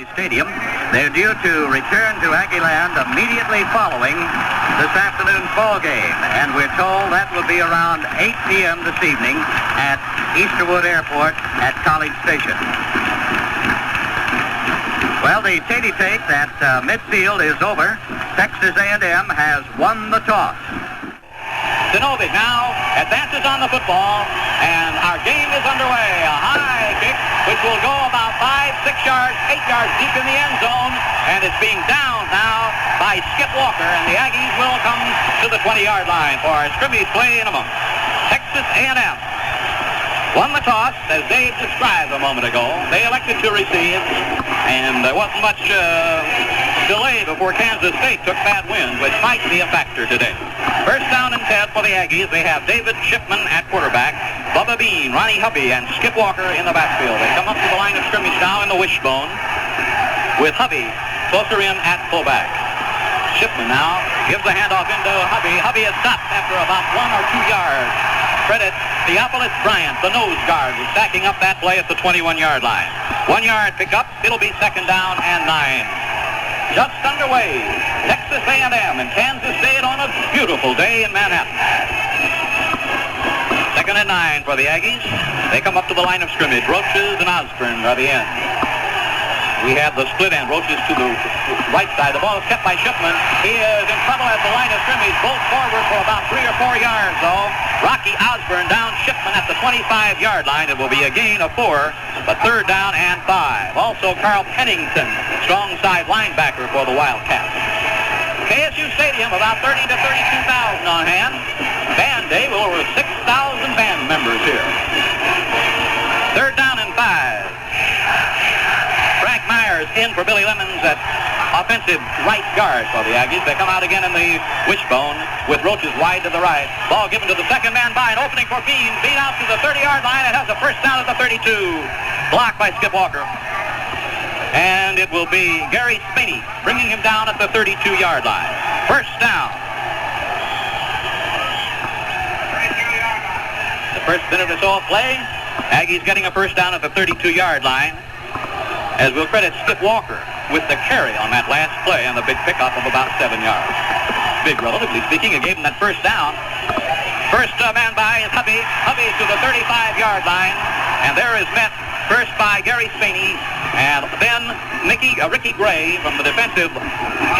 Aggie Stadium. They're due to return to Aggieland immediately following this afternoon's ball game, and we're told that will be around 8 p.m. this evening at Easterwood Airport at College Station. Well, the take at midfield is over. Texas A&M has won the toss. Zinovic now advances on the football, and our game is underway. A high kick, which will go about 5, 6 yards, 8 yards deep in the end zone, and it's being downed now by Skip Walker, and the Aggies will come to the 20-yard line for a scrimmage play in a moment. Texas A&M won the toss, as Dave described a moment ago. They elected to receive, and there wasn't much delay before Kansas State took that win, which might be a factor today. First down and 10 for the Aggies. They have David Shipman at quarterback, Bubba Bean, Ronnie Hubby, and Skip Walker in the backfield. They come up to the line of scrimmage now in the wishbone with Hubby closer in at fullback. Shipman now gives the handoff into Hubby. Hubby is stopped after about 1 or 2 yards. Credit Theophilus Bryant, the nose guard, was stacking up that play at the 21-yard line. 1 yard pickup. It'll be second down and 9. Just underway. Texas A&M and Kansas State on a beautiful day in Manhattan. Second and 9 for the Aggies. They come up to the line of scrimmage. Roaches and Osborne are the end. We have the split end. Roaches to the right side. The ball is kept by Shipman. He is in trouble at the line of scrimmage. Both forward for about 3 or 4 yards, though. Rocky Osborne down Shipman at the 25-yard line. It will be a gain of 4, but third down and 5. Also, Carl Pennington, strong side linebacker for the Wildcats. KSU Stadium, about 30 to 32,000 on hand. Band day with over 6,000 band members here. Third down and 5. Frank Myers in for Billy Lemons at offensive right guard for the Aggies. They come out again in the wishbone with Roaches wide to the right. Ball given to the second man by an opening for Bean. Bean out to the 30-yard line and has a first down at the 32. Blocked by Skip Walker. And it will be Gary Spaney bringing him down at the 32-yard line. First down. The first minute or so of play. Aggies getting a first down at the 32-yard line, as we'll credit Skip Walker with the carry on that last play and the big pickup of about 7 yards. Big, relatively speaking. It gave him that first down. First man by is Hubby. Hubby to the 35-yard line, and there is met first by Gary Spaney, and then Ricky Gray from the defensive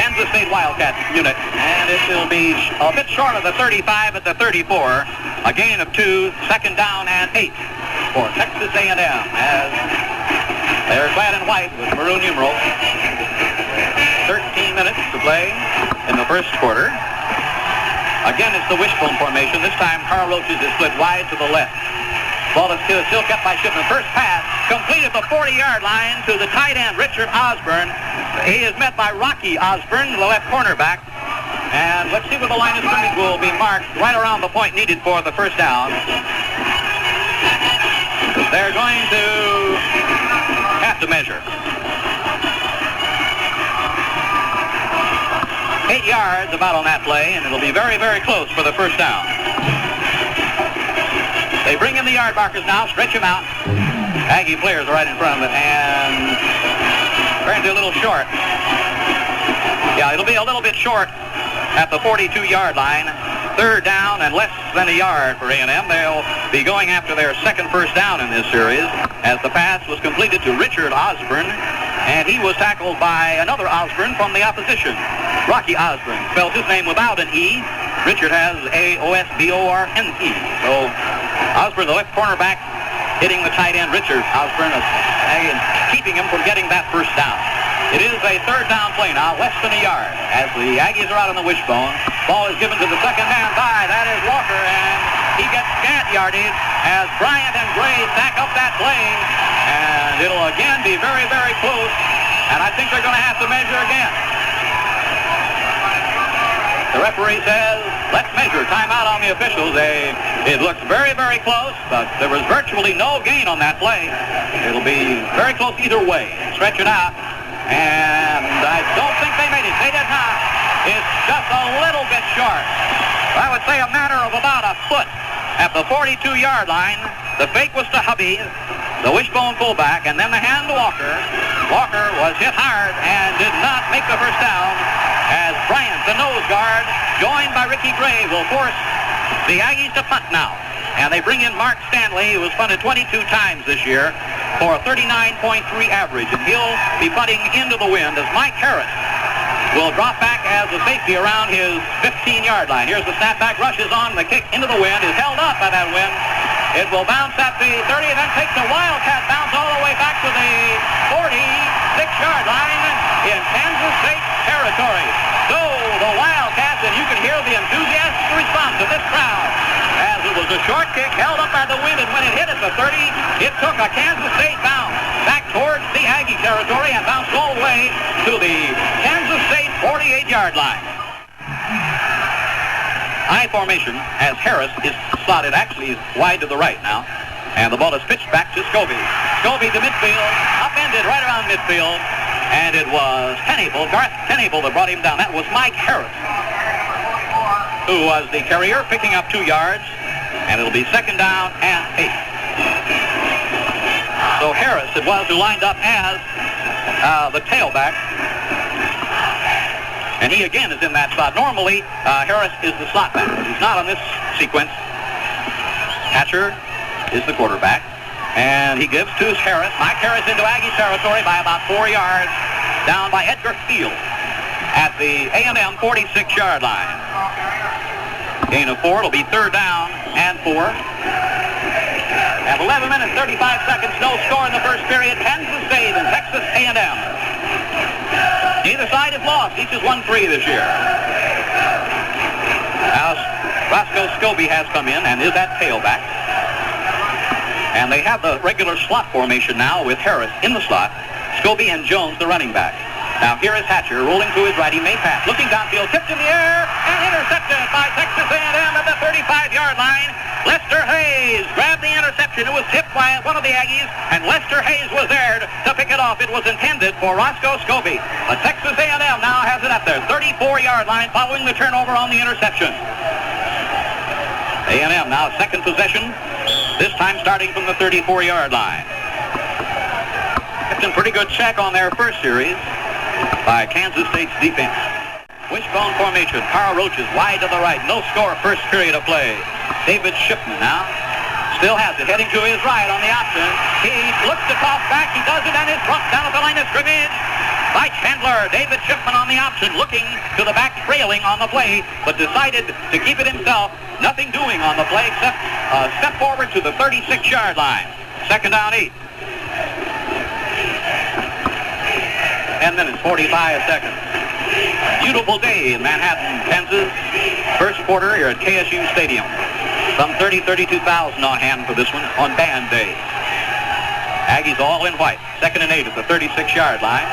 Kansas State Wildcats unit. And it will be a bit short of the 35 at the 34. A gain of 2, second down and 8 for Texas A&M, as they're clad in white with maroon numerals. 13 minutes to play in the first quarter. Again, it's the wishbone formation. This time, Carl Roaches is split wide to the left. Ball is still kept by Shipman. First pass completed the 40-yard line to the tight end, Richard Osborne. He is met by Rocky Osborne, the left cornerback. And let's see where the line of scrimmage will be marked right around the point needed for the first down. They're going to have to measure. 8 yards about on that play, and it'll be very, very close for the first down. They bring in the yard markers now, stretch him out. Aggie players are right in front of it, and apparently a little short. Yeah, it'll be a little bit short at the 42-yard line. Third down and less than a yard for A&M. They'll be going after their second first down in this series, as the pass was completed to Richard Osborne, and he was tackled by another Osborne from the opposition. Rocky Osborne spells his name without an E. Richard has A-O-S-B-O-R-N-E. So Osborne, the left cornerback, hitting the tight end Richard Osborne, and keeping him from getting that first down. It is a third down play now, less than a yard, as the Aggies are out on the wishbone. Ball is given to the second man by, that is Walker, and he gets scant yardage as Bryant and Gray stack up that play, and it'll again be very, very close, and I think they're going to have to measure again. The referee says, let's measure. Timeout on the officials. It looks very, very close, but there was virtually no gain on that play. It'll be very close either way. Stretch it out. And I don't think they made it. They did not. It's just a little bit short. I would say a matter of about a foot at the 42-yard line. The fake was to Hubby, the wishbone fullback, and then the hand to Walker. Walker was hit hard and did not make the first down, as Bryant, the nose guard, joined by Ricky Gray, will force the Aggies to punt now. And they bring in Mark Stanley, who has punted 22 times this year for a 39.3 average. And he'll be punting into the wind as Mike Harris will drop back as a safety around his 15-yard line. Here's the snapback, rushes on, the kick into the wind, is held up by that wind. It will bounce at the 30 and then takes a wildcat bounce all the way back to the 46-yard line in Kansas State territory. So the Wildcats, and you can hear the enthusiastic response of this crowd, as it was a short kick held up by the wind, and when it hit at the 30, it took a Kansas State bounce back towards the Aggie territory and bounced all the way to the Kansas State 48-yard line. I formation as Harris is slotted actually wide to the right now, and the ball is pitched back to Scobie. Scobie to midfield, upended right around midfield, and it was Garth Kennable that brought him down. That was Mike Harris, who was the carrier, picking up 2 yards, and it'll be second down and 8. So Harris it was who lined up as the tailback, and he again is in that spot. Normally, Harris is the slot back, but he's not on this sequence. Hatcher is the quarterback, and he gives to Harris. Mike Harris into Aggie territory by about 4 yards, down by Edgar Field at the A&M 46-yard line. Gain of 4. It'll be third down and 4. At 11 minutes, 35 seconds, no score in the first period. Kansas State and Texas A&M. Neither side has lost. Each has won 3 this year. Now, Roscoe Scobie has come in and is at tailback. And they have the regular slot formation now with Harris in the slot, Scobie and Jones the running back. Now here is Hatcher rolling to his right. He may pass. Looking downfield, tipped in the air, and intercepted by Texas A&M at the 35-yard line. Lester Hayes grabbed the interception. It was tipped by one of the Aggies, and Lester Hayes was there to pick it off. It was intended for Roscoe Scobie. But Texas A&M now has it at their 34-yard line following the turnover on the interception. A&M now second possession, this time starting from the 34-yard line. Kept in pretty good check on their first series by Kansas State's defense. Wishbone formation. Carl Roach is wide to the right. No score first period of play. David Shipman now still has it. Heading to his right on the option. He looks to toss back. He does it and is brought down at the line of scrimmage by Chandler. David Shipman on the option, looking to the back, trailing on the play, but decided to keep it himself. Nothing doing on the play except a step forward to the 36-yard line. Second down 8. 10 minutes, 45 seconds. Beautiful day in Manhattan, Kansas. First quarter here at KSU Stadium. Some 32,000 on hand for this one on band day. Aggies all in white. Second and 8 at the 36-yard line.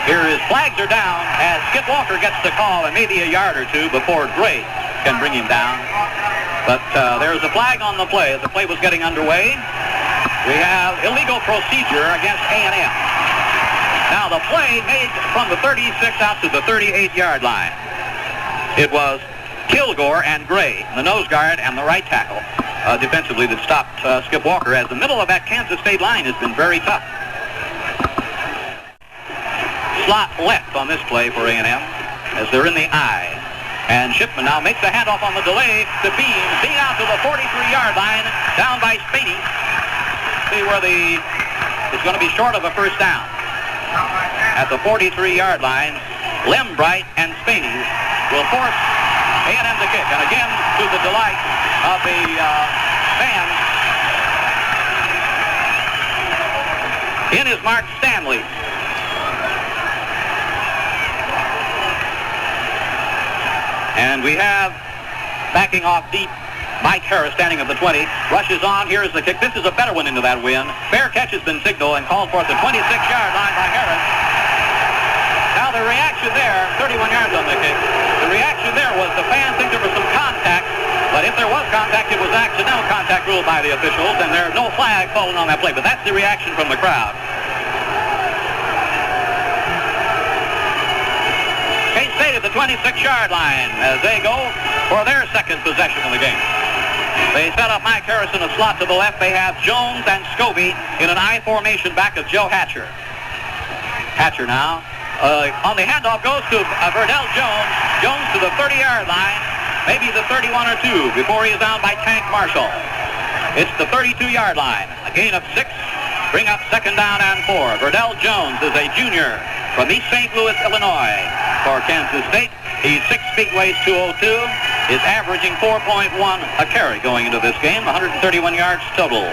Here his flags are down as Skip Walker gets the call, and maybe a yard or two before Gray can bring him down. But there's a flag on the play as the play was getting underway. We have illegal procedure against A&M. Now the play made from the 36 out to the 38-yard line. It was Kilgore and Gray, the nose guard and the right tackle, defensively that stopped Skip Walker, as the middle of that Kansas State line has been very tough. Slot left on this play for A&M as they're in the eye. And Shipman now makes the handoff on the delay to Beam. Beam out to the 43-yard line, down by Spaney. See where it's going to be short of a first down. At the 43-yard line, Lembright and Spaney will force A&M to kick. And again, to the delight of the fans, in is Mark Stanley. And we have, backing off deep, Mike Harris standing at the 20, rushes on. Here is the kick. This is a better one into that wind. Fair catch has been signaled and called for at the 26-yard line by Harris. Now the reaction there, 31 yards on the kick. The reaction there was the fans think there was some contact, but if there was contact, it was accidental contact ruled by the officials, and there's no flag falling on that play. But that's the reaction from the crowd. K-State at the 26-yard line as they go for their second possession of the game. They set up Mike Harris in a slot to the left. They have Jones and Scobie in an I formation back of Joe Hatcher. Hatcher now. On the handoff goes to Verdell Jones. Jones to the 30-yard line. Maybe the 31 or 2 before he is down by Tank Marshall. It's the 32-yard line. A gain of 6. Bring up second down and 4. Verdell Jones is a junior from East St. Louis, Illinois for Kansas State. He's 6 feet, weighs 202. Is averaging 4.1 a carry going into this game. 131 yards total.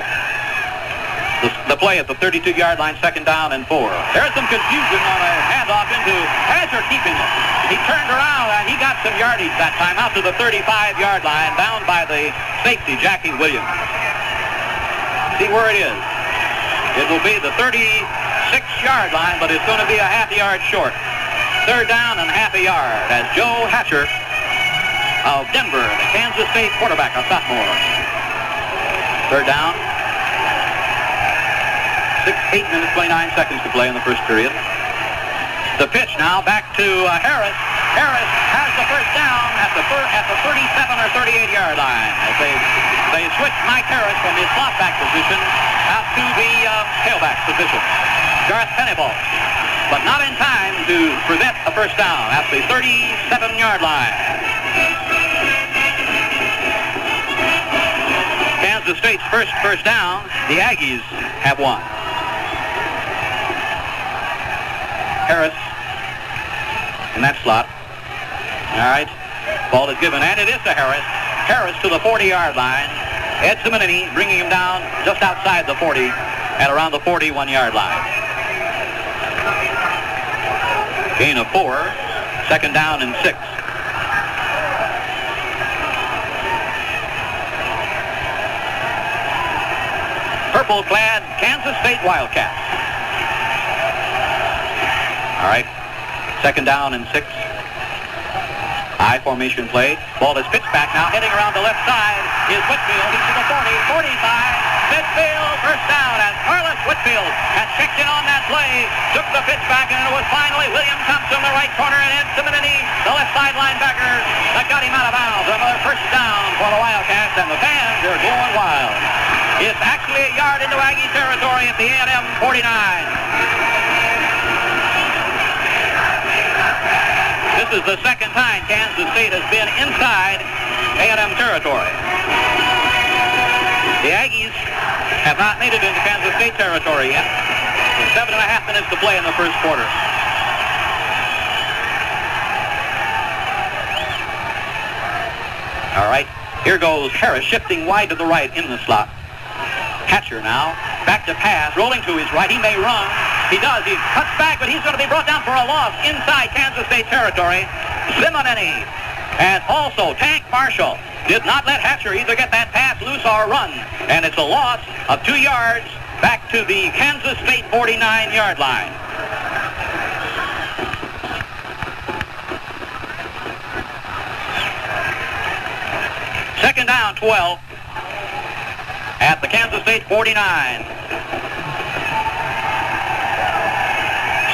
The play at the 32-yard line, second down and 4. There's some confusion on a handoff into Hatcher keeping it. He turned around and he got some yardage that time out to the 35-yard line, down by the safety, Jackie Williams. See where it is. It will be the 36-yard line, but it's going to be a half a yard short. Third down and half a yard as Joe Hatcher of Denver, the Kansas State quarterback, a sophomore. Third down. 8 minutes, 29 seconds to play in the first period. The pitch now back to Harris. Harris has the first down at the 37 or 38-yard line as they switch Mike Harris from his slot back position out to the tailback position. Garth Pennybaugh, but not in time to prevent a first down at the 37-yard line. Kansas State's first down. The Aggies have won. Harris in that slot. All right. Ball is given, and it is to Harris. Harris to the 40-yard line. Ed Simonini bringing him down just outside the 40 at around the 41-yard line. Gain of 4. Second down and 6. Purple-clad Kansas State Wildcats. All right, second down and 6. I formation play. Ball is pitched back now, heading around the left side is Whitfield. He's to the 40, 45, midfield, first down, and Carlos Whitfield had checked in on that play, took the pitch back, and it was finally William Thompson, the right corner, and Ed Simonini, the left side linebacker, that got him out of bounds. Another first down for the Wildcats, and the fans are going wild. It's actually a yard into Aggie territory at the A&M 49. This is the second time Kansas State has been inside A&M territory. The Aggies have not made it into Kansas State territory yet. With 7.5 minutes to play in the first quarter. All right, here goes Harris shifting wide to the right in the slot. Hatcher now, back to pass, rolling to his right. He may run. He does. He cuts back, but he's going to be brought down for a loss inside Kansas State territory. Simonini and also Tank Marshall did not let Hatcher either get that pass loose or run. And it's a loss of 2 yards back to the Kansas State 49-yard line. Second down, 12 at the Kansas State 49.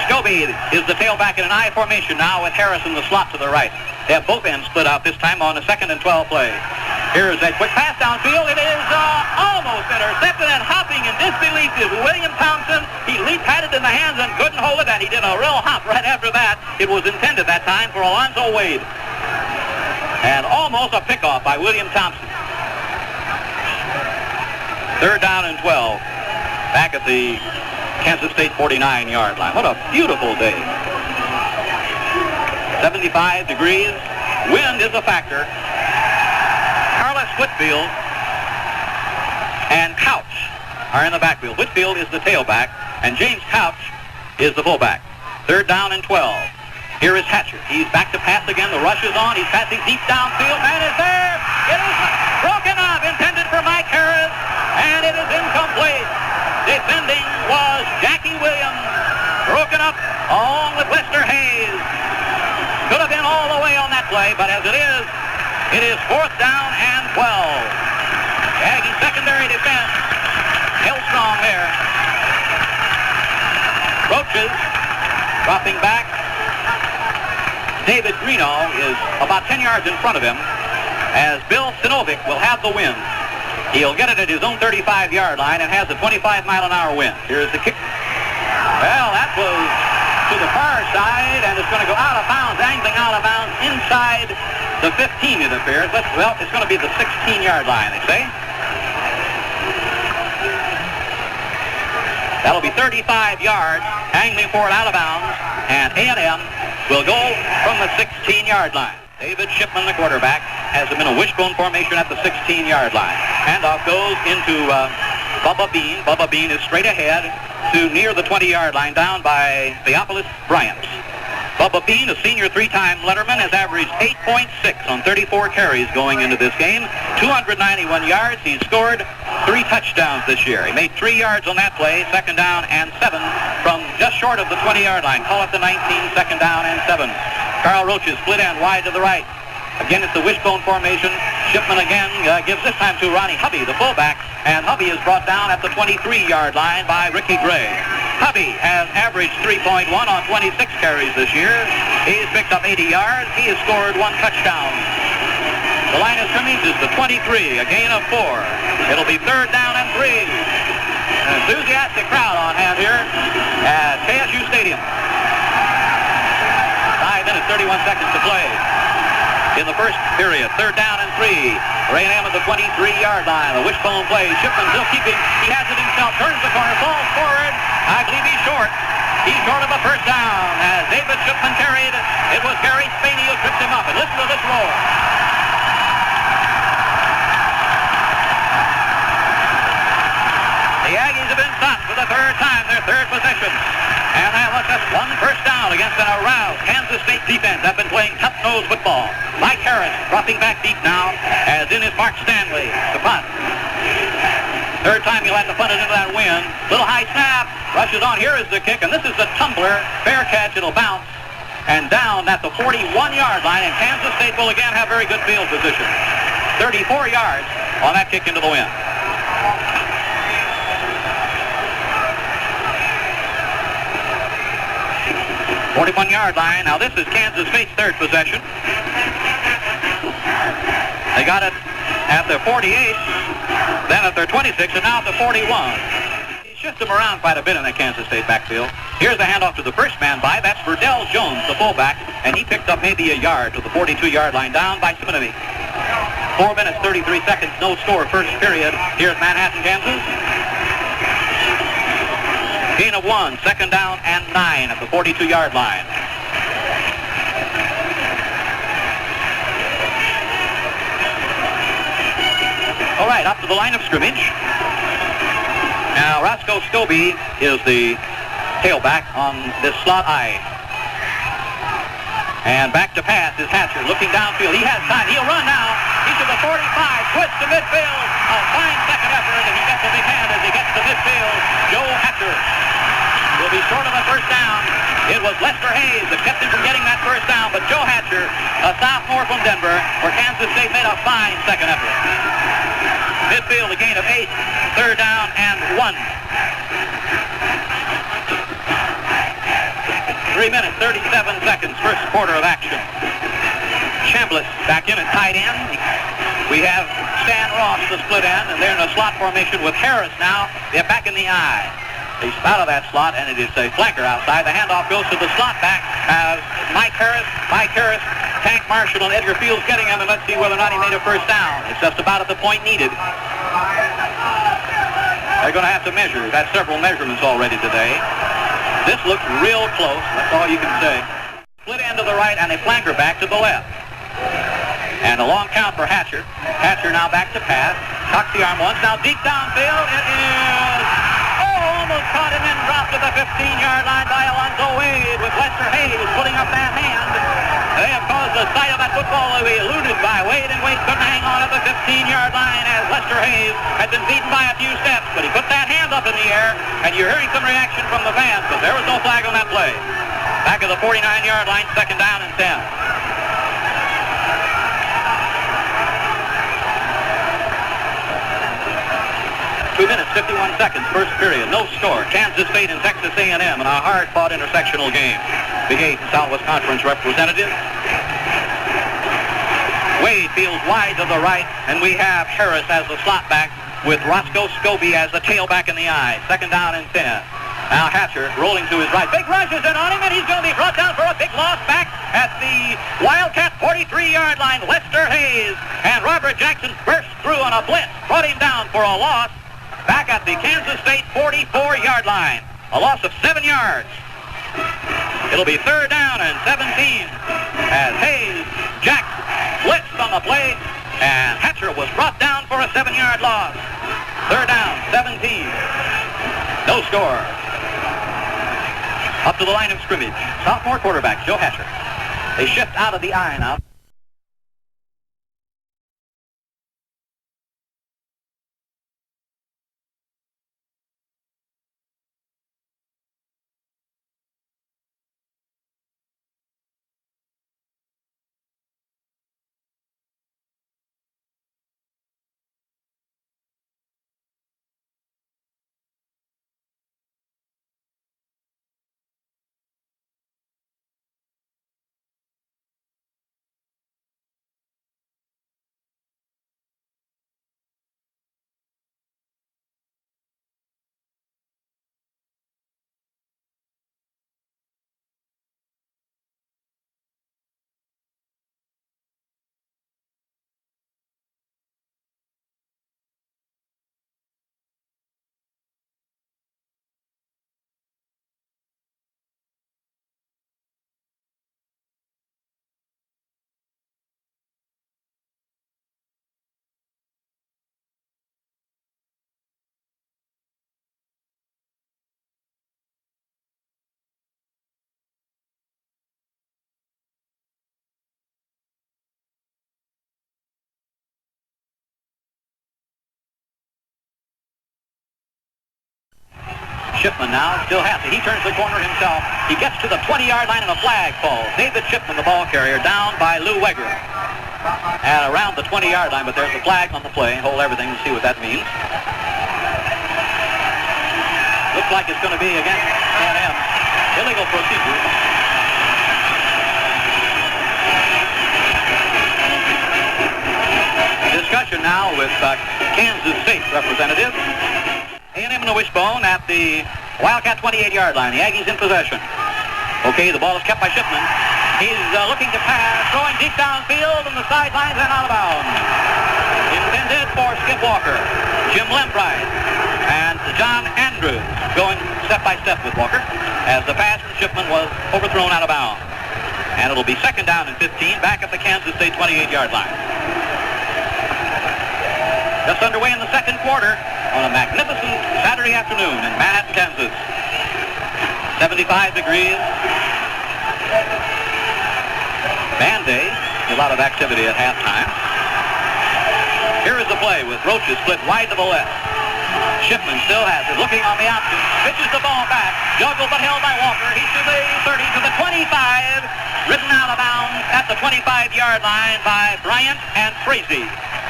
Scobie is the tailback in an I formation now with Harris in the slot to the right. They have both ends split out this time on a 2nd and 12 play. Here's a quick pass downfield. It is almost intercepted, and hopping in disbelief is William Thompson. He had it in the hands and couldn't hold it, and he did a real hop right after that. It was intended that time for Alonzo Wade. And almost a pickoff by William Thompson. Third down and 12. Back at the Kansas State 49-yard line. What a beautiful day. 75 degrees. Wind is a factor. Carlos Whitfield and Couch are in the backfield. Whitfield is the tailback, and James Couch is the fullback. Third down and 12. Here is Hatcher. He's back to pass again. The rush is on. He's passing deep downfield. Man is there. It is broken up. Intended for Mike Harris, and it is incomplete. Defending was Jackie Williams. Broken up along with Lester Hayes. Could have been all the way on that play, but as it is fourth down and 12. Aggie secondary defense held strong there. Roaches dropping back. David Greeno is about 10 yards in front of him as Bill Sinovic will have the win. He'll get it at his own 35-yard line and has a 25-mile-an-hour wind. Here's the kick. Well, that was to the far side, and it's going to go out of bounds, angling out of bounds inside the 15, it appears. Well, it's going to be the 16-yard line, they say. That'll be 35 yards, angling for it out of bounds, and A&M will go from the 16-yard line. David Shipman, the quarterback, has them in a wishbone formation at the 16-yard line. Handoff goes into Bubba Bean. Bubba Bean is straight ahead to near the 20-yard line, down by Theophilus Bryant. Bubba Bean, a senior three-time letterman, has averaged 8.6 on 34 carries going into this game. 291 yards. He's scored 3 touchdowns this year. He made 3 yards on that play, second down and 7 from just short of the 20-yard line. Call it the 19, second down and 7. Carl Roach is split end wide to the right. Again, it's the wishbone formation. Shipman again gives this time to Ronnie Hubby, the fullback, and Hubby is brought down at the 23-yard line by Ricky Gray. Hubby has averaged 3.1 on 26 carries this year. He's picked up 80 yards. He has scored 1 touchdown. The line of scrimmage is the 23, a gain of 4. It'll be third down and 3. An enthusiastic crowd on hand here at KSU Stadium. 5 minutes, 31 seconds to play in the first period. Third down and 3. A&M at the 23-yard line. A wishbone play. Shipman still keeping. He has it himself. Turns the corner. Falls forward. I believe he's short. He's short of a first down. As David Shipman carried, it was Gary Spaney who tripped him up. And listen to this roar. The Aggies have been stopped for the third time, their third possession. And that was just 1 first down against an aroused Kansas State defense that have been playing tough-nosed football. Mike Harris dropping back deep now, as in is Mark Stanley to punt. Third time he'll have to punt it into that wind. Little high snap, rushes on. Here is the kick, and this is the tumbler. Fair catch, it'll bounce. And down at the 41-yard line, and Kansas State will again have very good field position. 34 yards on that kick into the wind. 41-yard line. Now this is Kansas State's third possession. They got it at their 48, then at their 26, and now at the 41. He shifts them around quite a bit in that Kansas State backfield. Here's the handoff to the first man by. That's Verdell Jones, the fullback, and he picked up maybe a yard to the 42-yard line, down by Simonini. 4 minutes, 33 seconds, no score, first period here at Manhattan, Kansas. Gain of 1, second down and 9 at the 42-yard line. All right, up to the line of scrimmage. Now, Roscoe Scobie is the tailback on this slot I. And back to pass is Hatcher, looking downfield. He has time. He'll run now. He's to the 45, twist to midfield. A fine second effort, and he gets a big hand as he gets to midfield. Joe Hatcher will be short of a first down. It was Lester Hayes that kept him from getting that first down, but Joe Hatcher, a sophomore from Denver, for Kansas State, made a fine second effort. Midfield, a gain of 8, third down and 1. 3 minutes, 37 seconds, first quarter of action. Chambliss back in at tight end. We have Stan Ross, the split end, and they're in a slot formation with Harris now. They're back in the eye. He's out of that slot, and it is a flanker outside. The handoff goes to the slot back as Mike Harris, Tank Marshall, and Edgar Fields getting him, and let's see whether or not he made a first down. It's just about at the point needed. They're going to have to measure. We've had several measurements already today. This looks real close. That's all you can say. Split end to the right and a flanker back to the left. And a long count for Hatcher. Hatcher now back to pass. Cocks the arm once. Now deep downfield. It is... almost caught him and dropped to the 15-yard line by Alonzo Wade with Lester Hayes putting up that hand. They have caused the sight of that football to be eluded by Wade, and Wade couldn't hang on at the 15-yard line as Lester Hayes had been beaten by a few steps, but he put that hand up in the air, and you're hearing some reaction from the fans, but there was no flag on that play. Back at the 49-yard line, second down and 10. 2 minutes, 51 seconds, first period, no score. Kansas State and Texas A&M in a hard-fought intersectional game. Big 8 Southwest Conference representative. Wade fields wide to the right, and we have Harris as the slot back with Roscoe Scobie as the tailback in the eye. Second down and 10. Now Hatcher rolling to his right. Big rush is in on him, and he's going to be brought down for a big loss back at the Wildcat 43-yard line. Lester Hayes and Robert Jackson burst through on a blitz, brought him down for a loss back at the Kansas State 44-yard line. A loss of 7 yards. It'll be 3rd down and 17 as Hayes, Jackson blitzed on the play, and Hatcher was brought down for a 7-yard loss. 3rd down, 17. No score. Up to the line of scrimmage. Sophomore quarterback, Joe Hatcher. They shift out of the I now. Shipman now still has it. He turns the corner himself. He gets to the 20-yard line and a flag falls. David Shipman, the ball carrier, down by Lou Wegger at around the 20-yard line, but there's a flag on the play. Hold everything to see what that means. Looks like it's going to be against A&M. Illegal procedure. Discussion now with Kansas State representative. A&M in the wishbone at the Wildcat 28-yard line. The Aggies in possession. Okay, the ball is kept by Shipman. He's looking to pass, throwing deep downfield on the sidelines and out of bounds. Intended for Skip Walker, Jim Lembright, and John Andrews going step by step with Walker as the pass from Shipman was overthrown out of bounds. And it'll be 2nd down and 15 back at the Kansas State 28-yard line. Just underway in the 2nd quarter on a magnificent Saturday afternoon in Manhattan, Kansas. 75 degrees. Band day. A lot of activity at halftime. Here is the play with Roaches split wide to the left. Shipman still has it, looking on the option. Pitches the ball back. Juggled but held by Walker. He's to the 30, to the 25. Ridden out of bounds at the 25-yard line by Bryant and Tracy.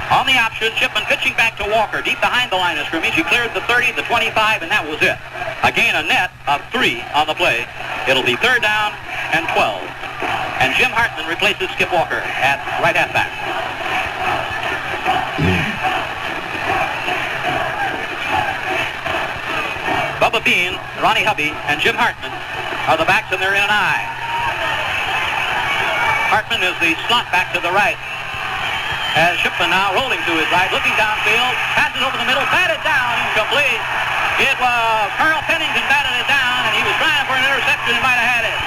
On the option, Shipman pitching back to Walker, deep behind the line of scrimmage. He cleared the 30, the 25, and that was it. Again, a net of 3 on the play. It'll be 3rd down and 12. And Jim Hartman replaces Skip Walker at right halfback. Bubba Bean, Ronnie Hubby, and Jim Hartman are the backs, and they're in an I. Hartman is the slot back to the right. As Shipman now rolling to his right, looking downfield, passes over the middle, batted down, incomplete. It was Carl Pennington batted it down, and he was trying for an interception and might have had it.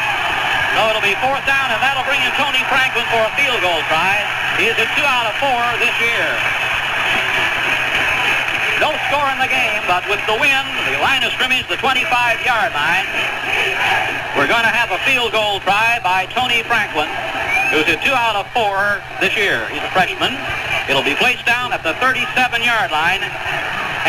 So it'll be 4th down, and that'll bring in Tony Franklin for a field goal try. He is at 2 out of 4 this year. No score in the game, but with the win, the line of scrimmage, the 25-yard line, we're going to have a field goal try by Tony Franklin, who's at 2 out of 4 this year. He's a freshman. It'll be placed down at the 37-yard line,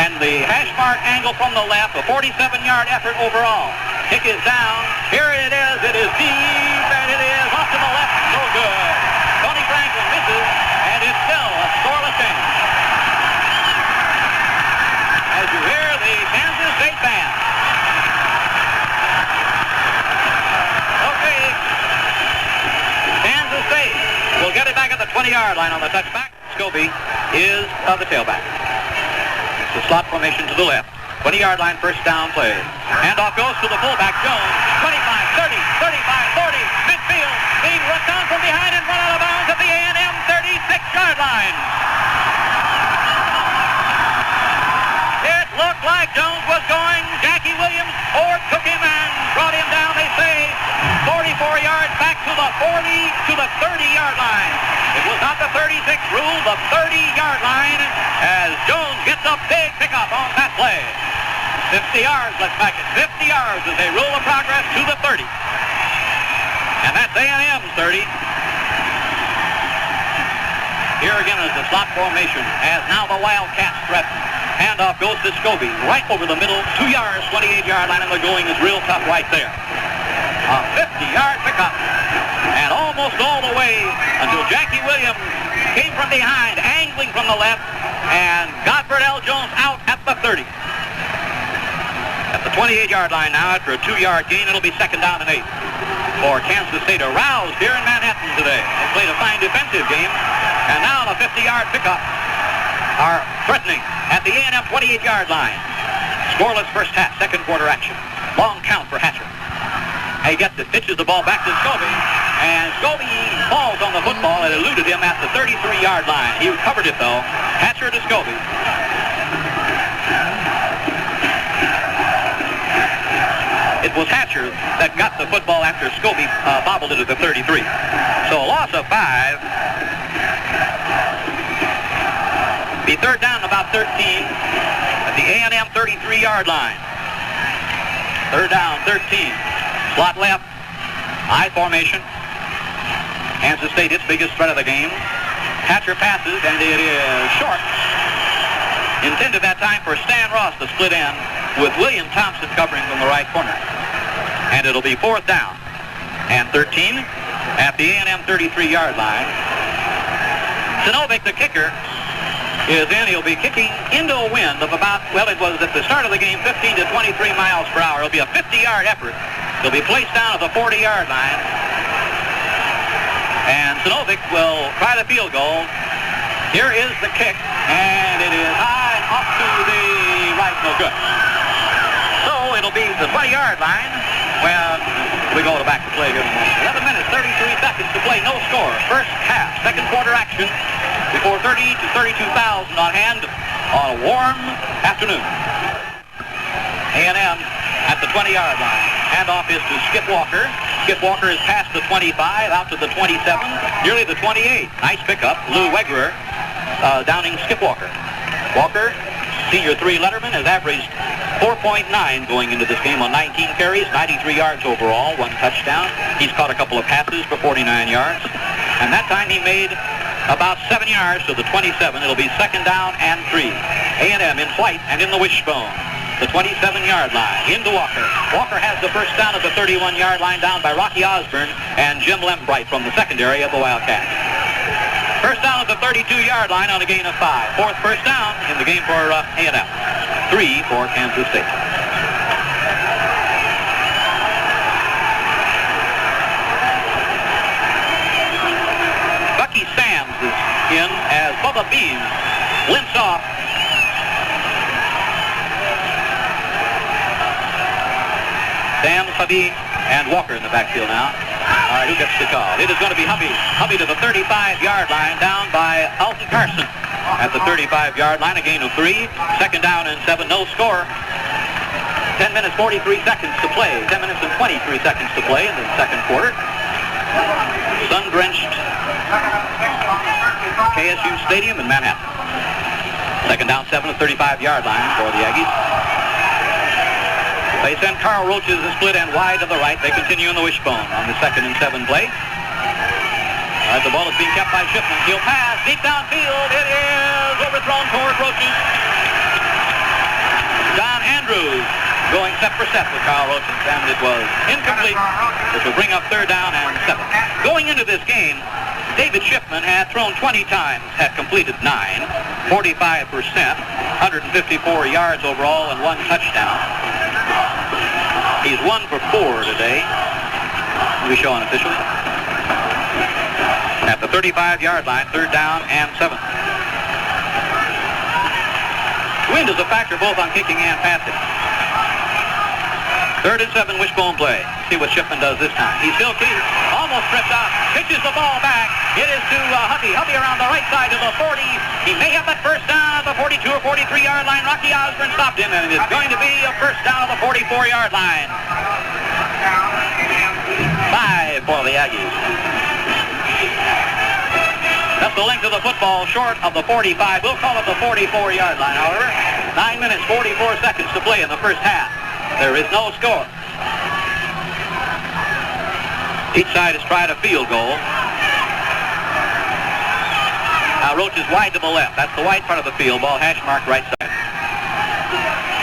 and the hash mark angle from the left, a 47-yard effort overall. Kick is down. Here it is. It is deep, and it is off to the left. So good. Tony Franklin misses, and it's still a scoreless game. As you hear the Kansas State band. Okay. Kansas State will get it back at the 20-yard line on the touchback. Scobie is the tailback. It's the slot formation to the left. 20-yard line, first down play. Handoff goes to the fullback, Jones. 25, 30, 35, 40. Midfield being run down from behind and run out of bounds at the A&M 36-yard line. It looked like Jones was going. Jackie Williams overtook him and brought him down, they say, 44 yards back to the 40 to the 30-yard line. It was not the 36 rule, the 30-yard line, as Jones gets a big pickup on that play. 50 yards, let's back it. 50 yards as they rule the progress to the 30. And that's A&M's 30. Here again is the slot formation, as now the Wildcats threaten. Handoff goes to Scobie, right over the middle, 2 yards, 28-yard line, and the going is real tough right there. A 50-yard pickup, and almost all the way until Jackie Williams came from behind, angling from the left, and Godford L. Jones out at the 30. At the 28-yard line now, after a 2-yard gain, it'll be second down and 8 for Kansas State, aroused here in Manhattan today. They played a fine defensive game, and now the 50-yard pickup are threatening at the A&M 28-yard line. Scoreless first half, second quarter action. Long count for Hatcher. He gets it, pitches the ball back to Scobie, and Scobie falls on the football and eluded him at the 33-yard line. He recovered it, though. Hatcher to Scobie. It was Hatcher that got the football after Scobie bobbled it at the 33. So a loss of 5. Be third down about 13 at the A&M 33-yard line. Third down, 13. Slot left, I formation. Kansas State, its biggest threat of the game. Hatcher passes, and it is short. Intended that time for Stan Ross to split in with William Thompson covering from the right corner. And it'll be fourth down and 13 at the A&M 33-yard line. Sinovic, the kicker, is in. He'll be kicking into a wind of about, well, it was at the start of the game 15 to 23 miles per hour. It'll be a 50-yard effort. He'll be placed down at the 40-yard line. And Sinovic will try the field goal. Here is the kick, and it is high and up to the right, no good. So it'll be the 20-yard line when we go to back to play here in a moment. 11 minutes, 33 seconds to play, no score. First half, second quarter action before 30 to 32,000 on hand on a warm afternoon. A&M at the 20-yard line. Handoff is to Skip Walker. Skip Walker is past the 25, out to the 27, nearly the 28. Nice pickup. Lou Wegerer downing Skip Walker. Walker, senior 3 letterman, has averaged 4.9 going into this game on 19 carries, 93 yards overall, 1 touchdown. He's caught a couple of passes for 49 yards. And that time he made about 7 yards to the 27. It'll be second down and 3. A&M in flight and in the wishbone. The 27-yard line into Walker. Walker has the first down at the 31-yard line, down by Rocky Osborne and Jim Lembright from the secondary of the Wildcats. First down at the 32-yard line on a gain of 5. Fourth first down in the game for A&M. 3 for Kansas State. Bucky Sams is in as Bubba Beams limps off. Sams, Hubby, and Walker in the backfield now. All right, who gets the call? It is going to be Hubby. Hubby to the 35-yard line, down by Alton Carson at the 35-yard line, a gain of 3. Second down and 7, no score. 10 minutes, 43 seconds to play. 10 minutes and 23 seconds to play in the second quarter. Sun-drenched KSU Stadium in Manhattan. Second down, 7 at 35-yard line for the Aggies. They send Carl Roach's a split end wide to the right. They continue in the wishbone on the 2nd and 7 play. The ball is being kept by Shipman. He'll pass deep downfield. It is overthrown toward Roach's. John Andrews going step for step with Carl Roach's, and it was incomplete, which will bring up third down and 7. Going into this game, David Shipman had thrown 20 times, had completed 9, 45%, 154 yards overall, and 1 touchdown. He's 1 for 4 today. We'll be showing officially. At the 35-yard line, third down and 7. Wind is a factor both on kicking and passing. 3rd and 7, wishbone play. See what Shipman does this time. He's still key. Almost tripped out. Pitches the ball back. It is to Hubby. Hubby around the right side to the 40. He may have that first down at the 42 or 43-yard line. Rocky Osborne stopped him, and it's going to be a first down at the 44-yard line. 5 for the Aggies. That's the length of the football, short of the 45. We'll call it the 44-yard line, however. 9 minutes, 44 seconds to play in the first half. There is no score. Each side has tried a field goal. Now Roach is wide to the left. That's the wide part of the field. Ball hash marked right side.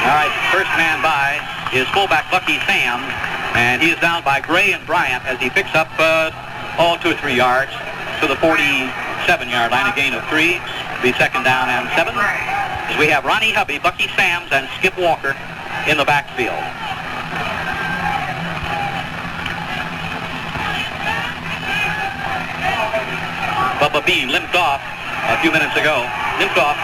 All right, first man by is fullback Bucky Sam, and he is down by Gray and Bryant as he picks up 2 or 3 yards to the 47-yard line, a gain of 3. Be second down and 7. As we have Ronnie Hubby, Bucky Sams, and Skip Walker in the backfield. Bubba Bean limped off a few minutes ago. Limped off.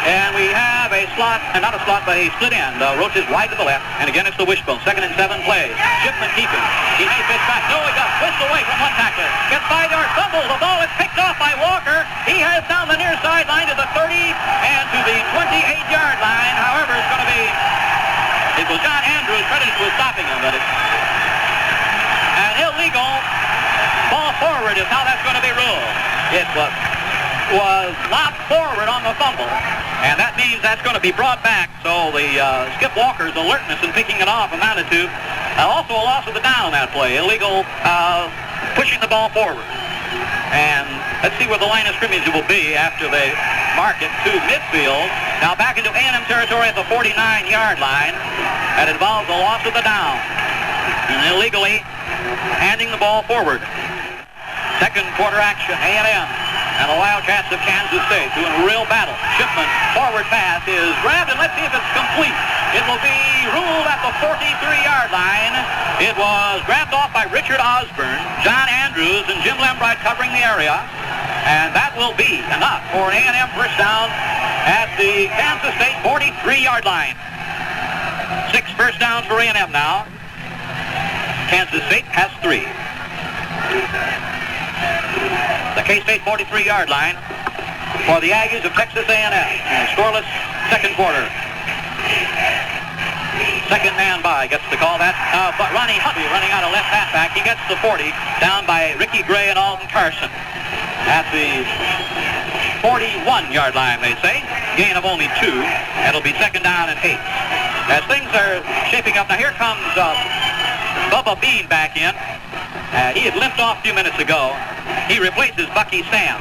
And we have a slot, and not a slot, but a split end. Roach is wide to the left, and again it's the wishbone. 2nd and 7 play. Shipman keeping. He may pitch back. No, he got whisked away from one tackler. Gets 5 yards, fumbles. The ball is picked off by Walker. He has down the near sideline to the 30 and to the 28-yard line. However, it's going to be... It was John Andrews credited with stopping him, but it's an illegal ball forward is how that's going to be ruled. It was knocked forward on the fumble, and that means that's going to be brought back. So the Skip Walker's alertness in picking it off amounted to also a loss of the down on that play. Illegal pushing the ball forward. And let's see where the line of scrimmage will be after they mark it to midfield. Now back into A&M territory at the 49-yard line. That involves the loss of the down. And illegally handing the ball forward. Second quarter action, A&M and the Wildcats of Kansas State doing a real battle. Shipman, forward pass is grabbed, and let's see if it's complete. It will be ruled at the 43-yard line. It was grabbed off by Richard Osborne, John Andrews, and Jim Lembright covering the area. And that will be enough for an A&M first down at the Kansas State 43-yard line. 6 first downs for A&M now. Kansas State has 3. The K-State 43-yard line for the Aggies of Texas A&M. Scoreless second quarter. Second man by gets the call. That's but Ronnie Hubby running out of left halfback. He gets the 40 down by Ricky Gray and Alton Carson at the 41-yard line, they say. Gain of only 2. That'll be second down and 8. As things are shaping up, now here comes Bubba Bean back in. He had limped off a few minutes ago. He replaces Bucky Sam.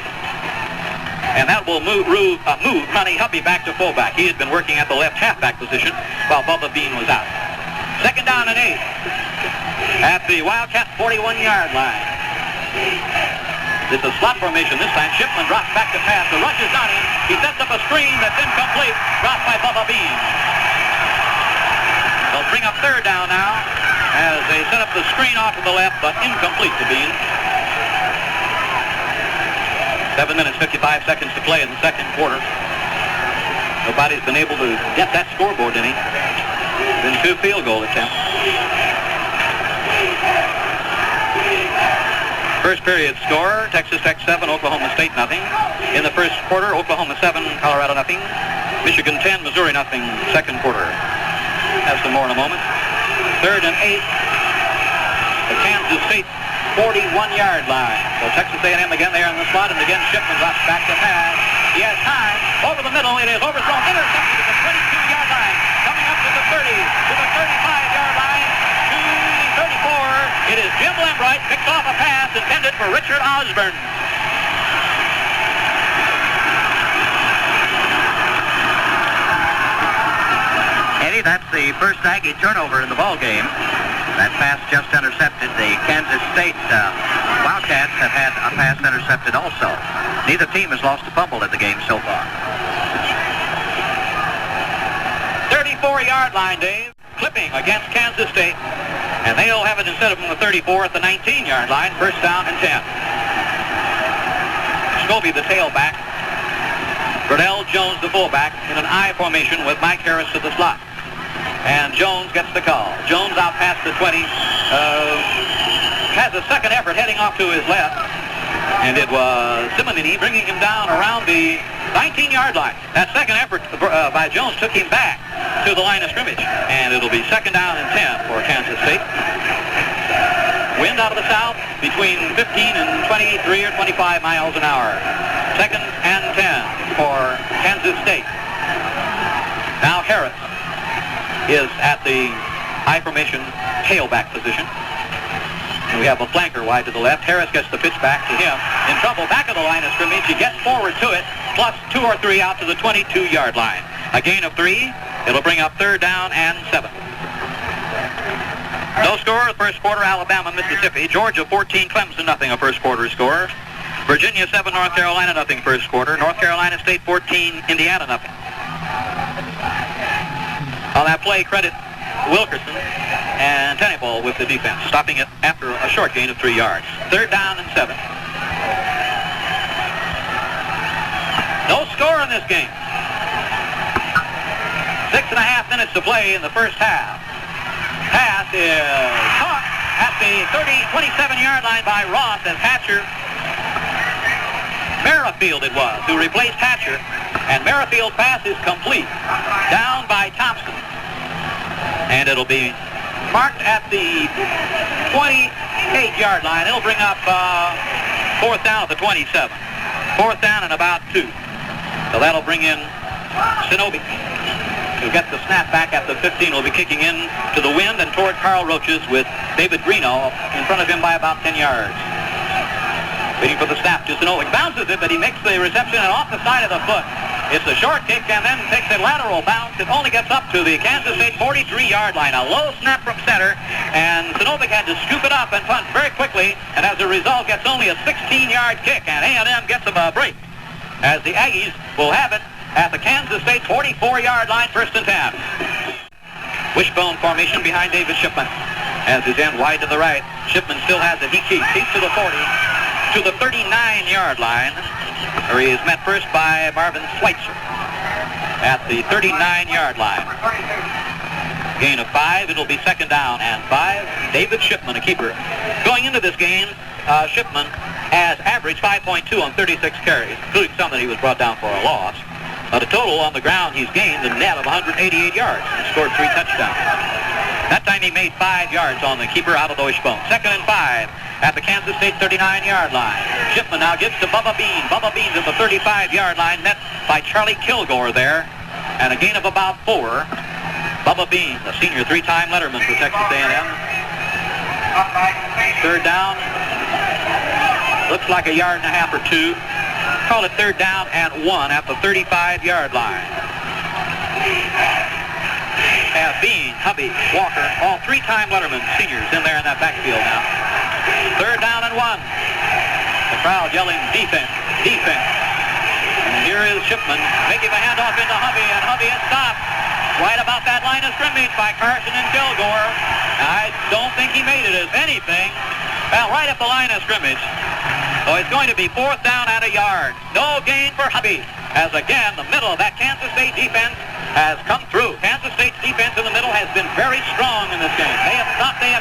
And that will move Ronnie Hubby back to fullback. He had been working at the left halfback position while Bubba Bean was out. Second down and 8 at the Wildcat 41-yard line. This is slot formation this time. Shipman drops back to pass. The rush is on him. He sets up a screen that's incomplete. Dropped by Bubba Bean. They'll bring up third down now as they set up the screen off to the left, but incomplete to Bean. 7 minutes, 55 seconds to play in the second quarter. Nobody's been able to get that scoreboard, any. Been 2 field goal attempts. First period score, Texas Tech 7, Oklahoma State nothing. In the first quarter, Oklahoma 7, Colorado nothing. Michigan 10, Missouri nothing, second quarter. Have some more in a moment. Third and 8. The Kansas State 41-yard line. So Texas A&M again there in the slot, and again Shipman drops back to pass. He has time. Over the middle, it is overthrown. Intercepted at the 22-yard line. Coming up to the 30, to the 35-yard line, to the 34. It is Jim Lembright. Picks off a pass intended for Richard Osborne. Eddie, that's the first Aggie turnover in the ball game. That pass just intercepted. The Kansas State Wildcats have had a pass intercepted also. Neither team has lost a fumble in the game so far. 34-yard line, Dave. Clipping against Kansas State. And they'll have it instead of from the 34 at the 19-yard line. First down and 10. Scobie, the tailback. Cordell Jones, the fullback, in an I formation with Mike Harris to the slot. And Jones gets the call. Jones out past the 20. Has a second effort heading off to his left. And it was Simonini bringing him down around the 19-yard line. That second effort by Jones took him back to the line of scrimmage. And it'll be second down and 10 for Kansas State. Wind out of the south between 15 and 23 or 25 miles an hour. Second and 10 for Kansas State. Now Harris is at the I formation tailback position. And we have a flanker wide to the left. Harris gets the pitch back to him. In trouble back of the line of scrimmage. He gets forward to it, plus 2 or 3 out to the 22-yard line. A gain of 3. It'll bring up third down and 7. No score, first quarter, Alabama, Mississippi. Georgia 14, Clemson, nothing, a first quarter score. Virginia 7, North Carolina, nothing, first quarter. North Carolina State 14, Indiana, nothing. On that play, credit Wilkerson and Tenniball with the defense, stopping it after a short gain of 3 yards. Third down and 7. No score in this game. 6.5 minutes to play in the first half. Pass is caught at the 27-yard line by Ross as Hatcher. Merrifield it was who replaced Hatcher, and Merrifield's pass is complete. Down by Thompson. And it'll be marked at the 28-yard line. It'll bring up fourth down at the 27. Fourth down and about 2. So that'll bring in Sinobi, who gets the snap back at the 15. Will be kicking in to the wind and toward Carl Roaches with David Greeno in front of him by about 10 yards. Waiting for the snap. Justinovic bounces it, but he makes the reception and off the side of the foot. It's a short kick and then takes a lateral bounce. It only gets up to the Kansas State 43-yard line. A low snap from center, and Justinovic had to scoop it up and punt very quickly, and as a result gets only a 16-yard kick, and A&M gets him a break as the Aggies will have it at the Kansas State 44-yard line, first and 10. Wishbone formation behind David Shipman. As his end wide to the right, Shipman still has it. He keeps to the 40, to the 39-yard line, where he is met first by Marvin Schweitzer at the 39-yard line. Gain of 5. It'll be second down and 5. David Shipman, a keeper. Going into this game, Shipman has averaged 5.2 on 36 carries, including some that he was brought down for a loss. The total on the ground, he's gained a net of 188 yards and scored 3 touchdowns. That time he made 5 yards on the keeper out of the wishbone. Second and 5 at the Kansas State 39-yard line. Shipman now gives to Bubba Bean. Bubba Bean's at the 35-yard line, met by Charlie Kilgore there, and a gain of about 4. Bubba Bean, the senior 3-time letterman for Texas A&M. Third down. Looks like a yard and a half or 2. Call it third down and 1 at the 35-yard line. Bean, Hubby, Walker, all 3-time letterman seniors in there in that backfield now. Third down and 1. The crowd yelling defense, defense. And here is Shipman making the handoff into Hubby, and Hubby is stopped right about that line of scrimmage by Carson and Kilgore. I don't think he made it as anything. Well, right at the line of scrimmage. So it's going to be fourth down and a yard. No gain for Hubby, as again the middle of that Kansas State defense has come through. Kansas State's defense in the middle has been very strong in this game. They have stopped A&M.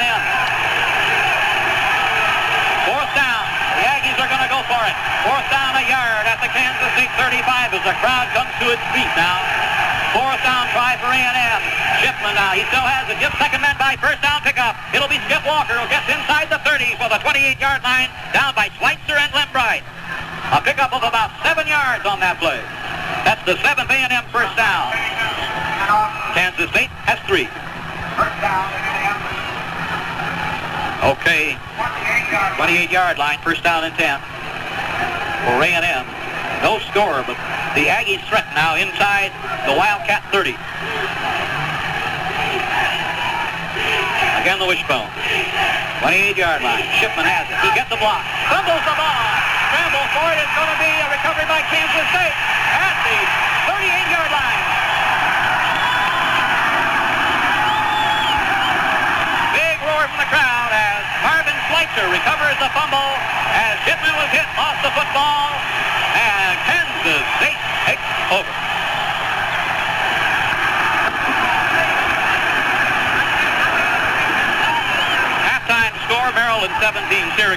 Fourth down. The Aggies are going to go for it. Fourth down a yard at the Kansas State 35 as the crowd comes to its feet now. Fourth down try for A&M. Shipman now, he still has it. Gives second man by first down pickup. It'll be Skip Walker who gets inside the 30 for the 28-yard line, down by Schweitzer and Lembright. A pickup of about 7 yards on that play. That's the 7th A&M first down. Kansas State has 3. Okay, 28-yard line, first down and 10 for A&M. No score, but the Aggies threat now inside the Wildcat 30. Again, the wishbone. 28-yard line. Shipman has it. He gets the block. Fumbles the ball. Scramble for it. It's going to be a recovery by Kansas State at the 38-yard line. Big roar from the crowd as Marvin Schweitzer recovers the fumble as Shipman was hit off the football. And Kansas State takes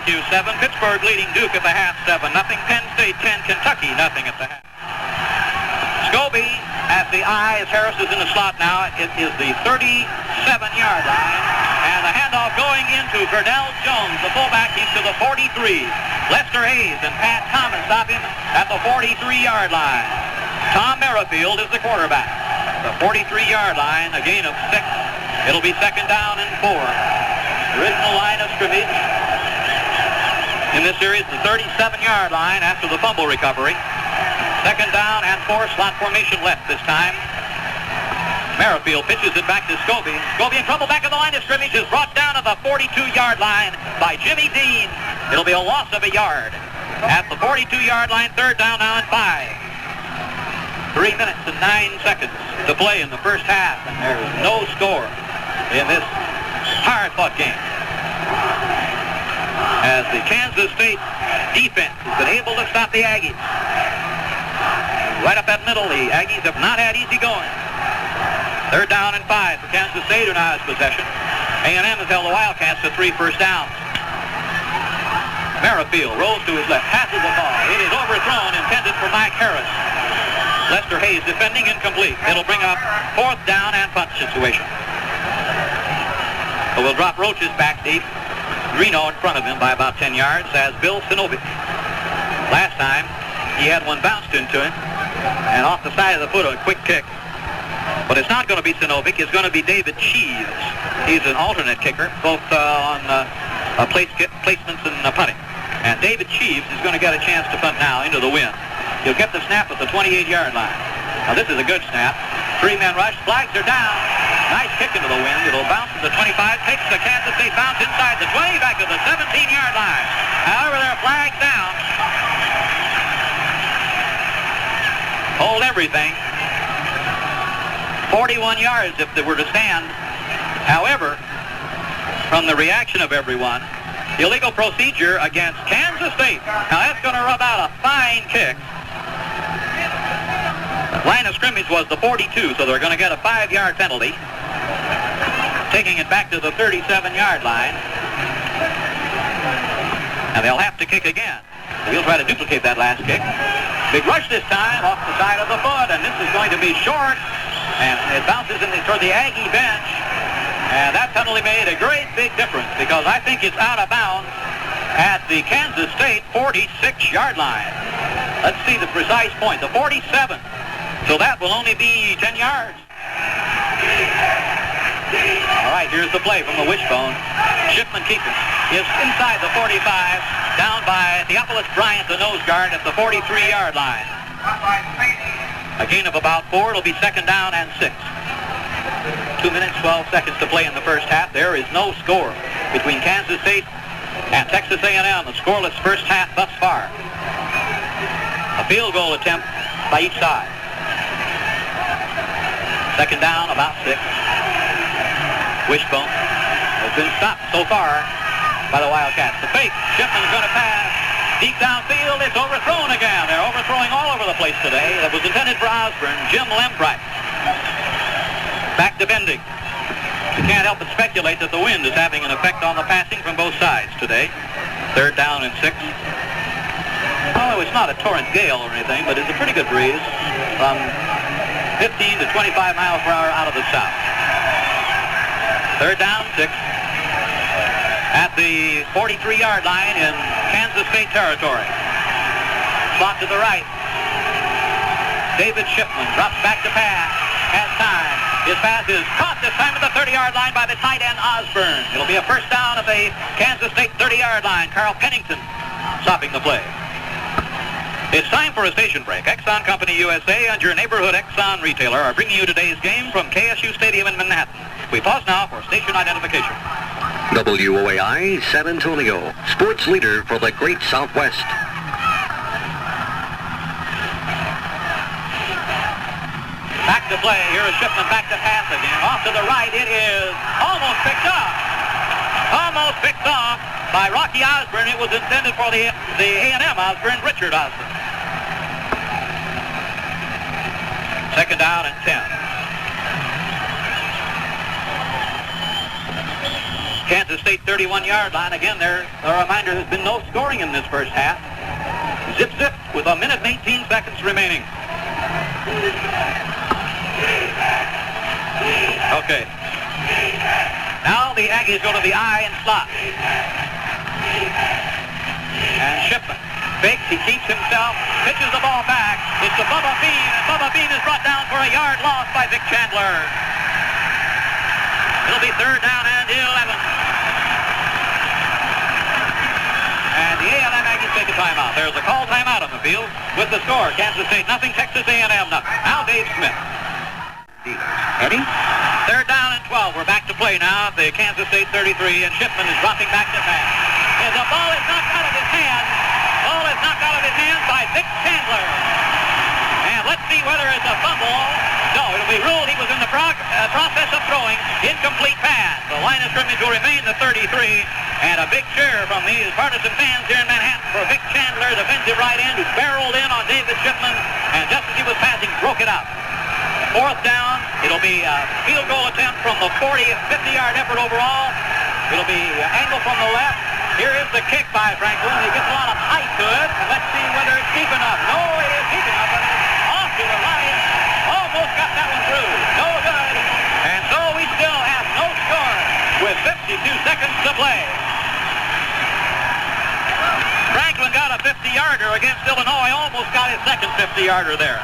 32-7. Pittsburgh leading Duke at the half 7-0. Penn State 10, Kentucky 0 at the half. Scobie at the eye as Harris is in the slot now. It is the 37-yard line. And the handoff going into Verdell Jones, the fullback. He's to the 43. Lester Hayes and Pat Thomas stop him at the 43-yard line. Tom Merrifield is the quarterback. The 43-yard line, a gain of 6. It'll be 2nd down and 4. Original line of scrimmage in this series, the 37-yard line after the fumble recovery. 2nd down and 4, slot formation left this time. Merrifield pitches it back to Scobie. Scobie in trouble back at the line of scrimmage, is brought down at the 42-yard line by Jimmy Dean. It'll be a loss of a yard. At the 42-yard line, 3rd down now and 5. 3 minutes and 9 seconds to play in the first half, and there's no score in this hard-fought game. As the Kansas State defense has been able to stop the Aggies. Right up that middle, the Aggies have not had easy going. 3rd down and 5 for Kansas State, who now has possession. A&M has held the Wildcats to 3 first downs. Merrifield rolls to his left, passes the ball. It is overthrown, intended for Mike Harris. Lester Hayes defending, incomplete. It'll bring up 4th down and punt situation. So we'll drop Roaches back deep. Reno in front of him by about 10 yards as Bill Sinovic. Last time, he had one bounced into him, and off the side of the foot, a quick kick. But it's not going to be Sinovic. It's going to be David Cheeves. He's an alternate kicker, both on placements and punting. And David Cheeves is going to get a chance to punt now into the wind. He'll get the snap at the 28-yard line. Now, this is a good snap. 3-man rush. Flags are down. Nice kick into the wind. It'll bounce to the 25. Takes the Kansas State bounce inside the 20, back to the 17-yard line. However, there are flags down. Hold everything. 41 yards if they were to stand. However, from the reaction of everyone, illegal procedure against Kansas State. Now that's going to rub out a fine kick. The line of scrimmage was the 42, so they're going to get a 5-yard penalty. Taking it back to the 37-yard line. And they'll have to kick again. He'll try to duplicate that last kick. Big rush this time off the side of the foot, and this is going to be short. And it bounces toward the Aggie bench. And that penalty made a great big difference because I think it's out of bounds at the Kansas State 46-yard line. Let's see the precise point, the 47. So that will only be 10 yards. All right, here's the play from the wishbone. Shipman keeps it. Is inside the 45, down by Theophilus Bryant, the nose guard, at the 43-yard line. A gain of about 4. It'll be 2nd down and 6. 2 minutes, 12 seconds to play in the first half. There is no score between Kansas State and Texas A&M. The scoreless first half thus far. A field goal attempt by each side. 2nd down, about 6. Wishbone has been stopped so far by the Wildcats. The fake. Shipman's going to pass. Deep downfield, it's overthrown again. They're overthrowing all over the place today. That was intended for Osborne. Jim Lembright. Back to Bendig. You can't help but speculate that the wind is having an effect on the passing from both sides today. 3rd down and 6. Although it's not a torrent gale or anything, but it's a pretty good breeze from 15 to 25 miles per hour out of the south. 3rd down, 6. At the 43-yard line in Kansas State territory. Slot to the right. David Shipman drops back to pass. Has time. His pass is caught this time at the 30-yard line by the tight end Osborne. It'll be a first down at the Kansas State 30-yard line. Carl Pennington stopping the play. It's time for a station break. Exxon Company USA and your neighborhood Exxon retailer are bringing you today's game from KSU Stadium in Manhattan. We pause now for station identification. WOAI San Antonio, sports leader for the Great Southwest. Back to play. Here is Shipman back to pass again. Off to the right. It is almost picked up. Almost picked off by Rocky Osborne. It was intended for the A&M Osborne, Richard Osborne. 2nd down and 10. Kansas State 31-yard line. Again, there, a reminder, there's been no scoring in this first half. Zip, zip, with 1 minute and 18 seconds remaining. Okay. Now the Aggies go to the I and slot. And Shipman fakes, he keeps himself, pitches the ball back. It's to Bubba Bean, and Bubba Bean is brought down for a yard loss by Vic Chandler. It'll be 3rd down and 11. And the A&M Aggies take a timeout. There's a call timeout on the field with the score. Kansas State nothing, Texas A&M nothing. Now Dave Smith. Eddie? 3rd down and 12. We're back to play now at the Kansas State 33, and Shipman is dropping back to pass. And the ball is knocked out of his hand. Ball is knocked out of his hands by Vic Chandler. And let's see whether it's a fumble. No, it'll be ruled he was in the process of throwing. Incomplete pass. The line of scrimmage will remain the 33. And a big cheer from these partisan fans here in Manhattan for Vic Chandler, defensive right end, who barreled in on David Shipman, and just as he was passing, broke it up. 4th down. It'll be a field goal attempt from the 50-yard effort overall. It'll be angle from the left. Here is the kick by Franklin. He gets a lot of height to it. And let's see whether it's deep enough. No, it is deep enough, but it's off to the line. Almost got that one through. No good. And so we still have no score with 52 seconds to play. Franklin got a 50-yarder against Illinois. Almost got his second 50-yarder there.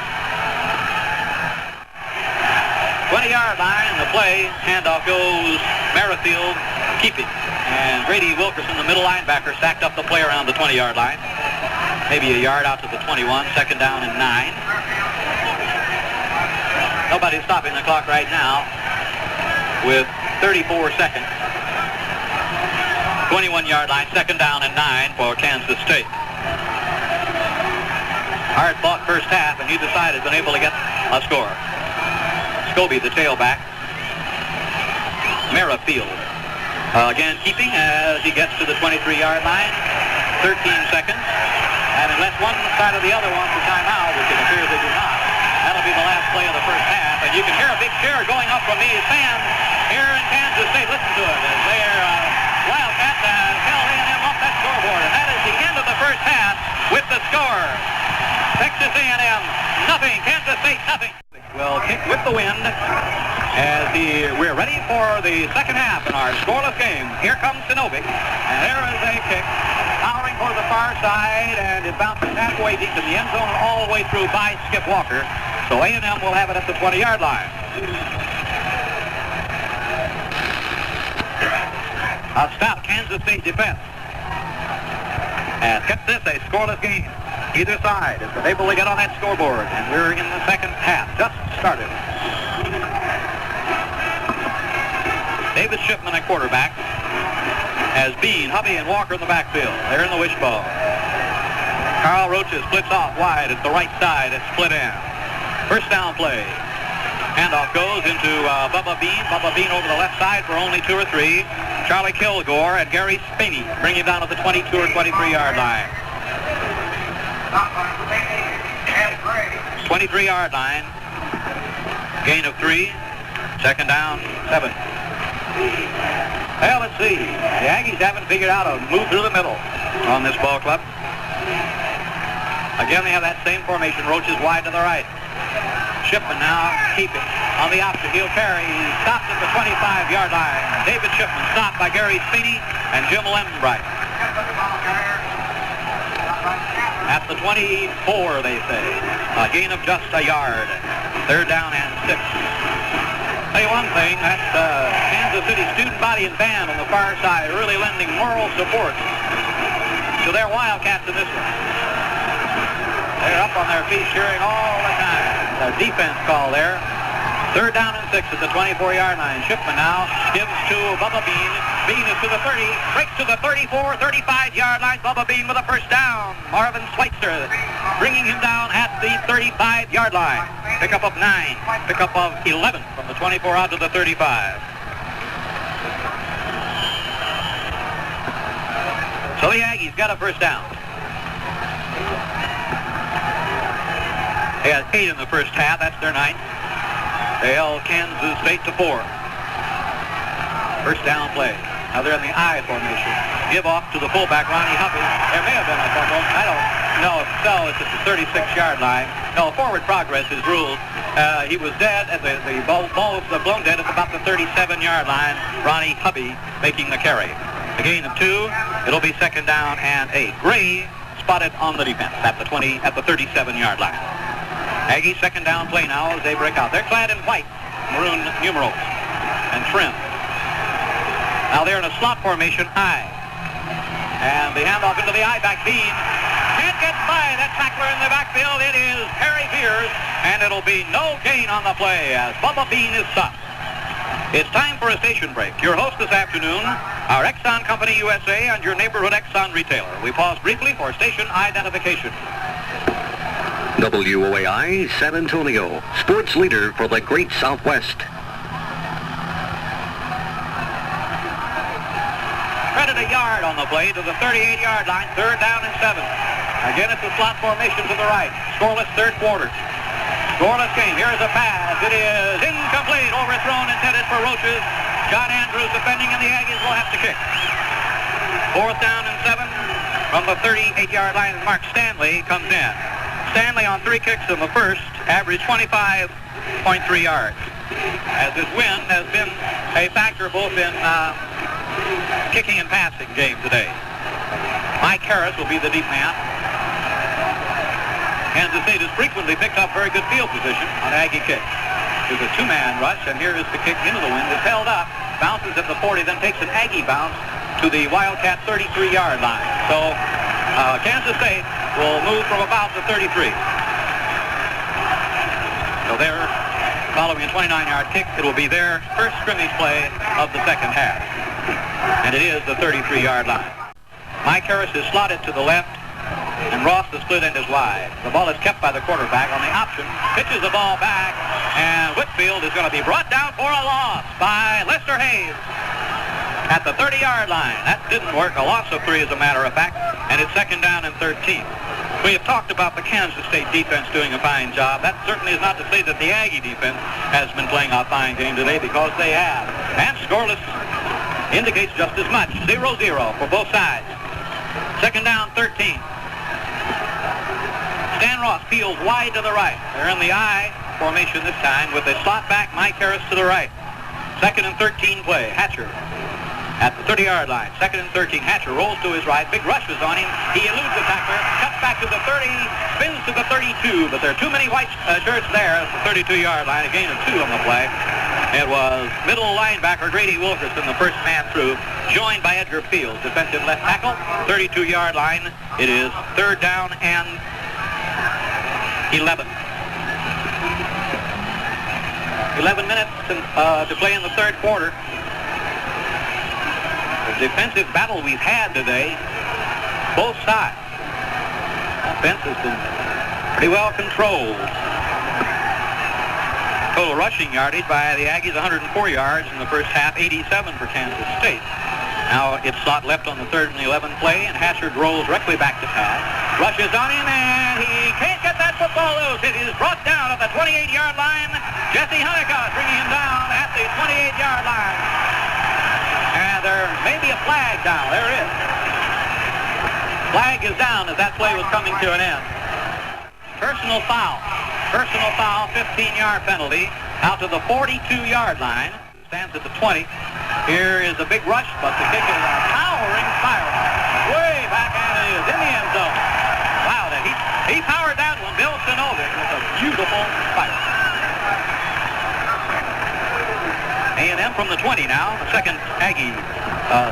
20-yard line in the play. Handoff goes Merrifield, keeping. And Grady Wilkerson, the middle linebacker, sacked up the play around the 20-yard line. Maybe a yard out to the 21. 2nd down and 9. Nobody's stopping the clock right now with 34 seconds. 21-yard line, 2nd down and 9 for Kansas State. Hard fought first half, and neither side has been able to get a score. Scobie, the tailback. Merrifield. Again, keeping as he gets to the 23-yard line. 13 seconds. And unless one side or the other wants a timeout, which it appears they do not, that'll be the last play of the first half. And you can hear a big cheer going up from these fans here in Kansas State. Listen to it as their Wildcats tell A&M off that scoreboard. And that is the end of the first half with the score. Texas A&M, nothing. Kansas State, nothing. Will kick with the wind as we're ready for the second half in our scoreless game. Here comes Sinovic, and there is a kick powering for the far side, and it bounces halfway deep in the end zone all the way through by Skip Walker. So A&M will have it at the 20-yard line. A stout Kansas State defense has kept this a scoreless game. Either side has been able to get on that scoreboard, and we're in the second half, just started. David Shipman at quarterback, as Bean, Hubby, and Walker in the backfield. They're in the wishbone. Carl Roaches splits off wide at the right side at split end. First down play. Handoff goes into Bubba Bean. Bubba Bean over the left side for only 2 or 3. Charlie Kilgore and Gary Spinney bring him down to the 22 or 23-yard line. 23-yard line. Gain of 3. 2nd down, 7. Well, let's see. The Aggies haven't figured out a move through the middle on this ball club. Again, they have that same formation. Roaches wide to the right. Shipman now keeping on the option. He'll carry. He stops at the 25-yard line. David Shipman stopped by Gary Spinney and Jim Lembright. At the 24, they say. A gain of just a yard. 3rd down and 6. Tell you one thing, that's Kansas City student body and band on the far side really lending moral support to their Wildcats in this one. They're up on their feet cheering all the time. The defense call there. 3rd down and 6 at the 24-yard line. Shipman now gives to Bubba Bean. Bean is to the 30, breaks to the 34, 35-yard line. Bubba Bean with a first down. Marvin Schweitzer bringing him down at the 35-yard line. Pickup of 9, pickup of 11 from the 24 out to the 35. So the Aggies got a first down. They had 8 in the first half. That's their 9th. They held Kansas State to 4. First down play. Now they're in the I formation. Give off to the fullback, Ronnie Huffy. There may have been a fumble. I don't know. No, it's at the 36-yard line. No, forward progress is ruled. He was dead, and the ball was blown dead at about the 37-yard line. Ronnie Huffy making the carry. A gain of 2. It'll be second down and 8. Gray spotted on the defense at the 37-yard line. Aggies second down play now as they break out. They're clad in white, maroon numerals and trim. Now they're in a slot formation, I. And the handoff into the I back Bean. Can't get by that tackler in the backfield. It is Harry Beers, and it'll be no gain on the play as Bubba Bean is stopped. It's time for a station break. Your host this afternoon, our Exxon Company USA and your neighborhood Exxon retailer. We pause briefly for station identification. WOAI San Antonio, sports leader for the Great Southwest. Credit a yard on the play to the 38-yard line, third down and 7. Again, it's a slot formation to the right. Scoreless third quarter. Scoreless game. Here's a pass. It is incomplete. Overthrown, intended for Roaches. John Andrews defending, and the Aggies will have to kick. Fourth down and 7 from the 38-yard line. Mark Stanley comes in. Stanley on 3 kicks in the first, averaged 25.3 yards. As his win has been a factor both in kicking and passing game today. Mike Harris will be the deep man. Kansas State has frequently picked up very good field position on Aggie kick. There's a 2-man rush, and here is the kick into the wind. It's held up, bounces at the 40, then takes an Aggie bounce to the Wildcat 33-yard line. So Kansas State will move from about the 33. So they're following a 29-yard kick. It will be their first scrimmage play of the second half. And it is the 33-yard line. Mike Harris is slotted to the left, and Ross, the split end, is wide. The ball is kept by the quarterback on the option. Pitches the ball back, and Whitfield is going to be brought down for a loss by Lester Hayes at the 30-yard line. That didn't work. A loss of 3, as a matter of fact, and it's second down and 13. We have talked about the Kansas State defense doing a fine job. That certainly is not to say that the Aggie defense has been playing a fine game today, because they have. And scoreless indicates just as much. 0-0 for both sides. Second down, 13. Stan Ross peels wide to the right. They're in the I formation this time with a slot back, Mike Harris to the right. Second and 13 play. Hatcher at the 30-yard line. Second and 13. Hatcher rolls to his right. Big rush is on him. He eludes the tackler. Cuts back to the 30. Spins to the 32. But there are too many white shirts there at the 32-yard line. A gain of 2 on the play. It was middle linebacker Grady Wilkerson, the first man through, joined by Edgar Fields, defensive left tackle, 32-yard line. It is third down and 11. 11 minutes to play in the third quarter. The defensive battle we've had today, both sides. Offense has been pretty well controlled. Total rushing yardage by the Aggies, 104 yards in the first half, 87 for Kansas State. Now it's slot left on the 3rd and 11 play, and Hatcher rolls directly back to pass. Rushes on him, and he can't get that football loose. It is brought down at the 28-yard line. Jesse Honeycutt bringing him down at the 28-yard line. And there may be a flag down. There it is. Flag is down as that play was coming to an end. Personal foul. Personal foul, 15-yard penalty, out to the 42-yard line. Stands at the 20. Here is a big rush, but the kick is a towering fire. Way back, and it is in the end zone. Wow, he powered that one. Bill Sinovic with a beautiful fire. A&M from the 20 now, the second Aggie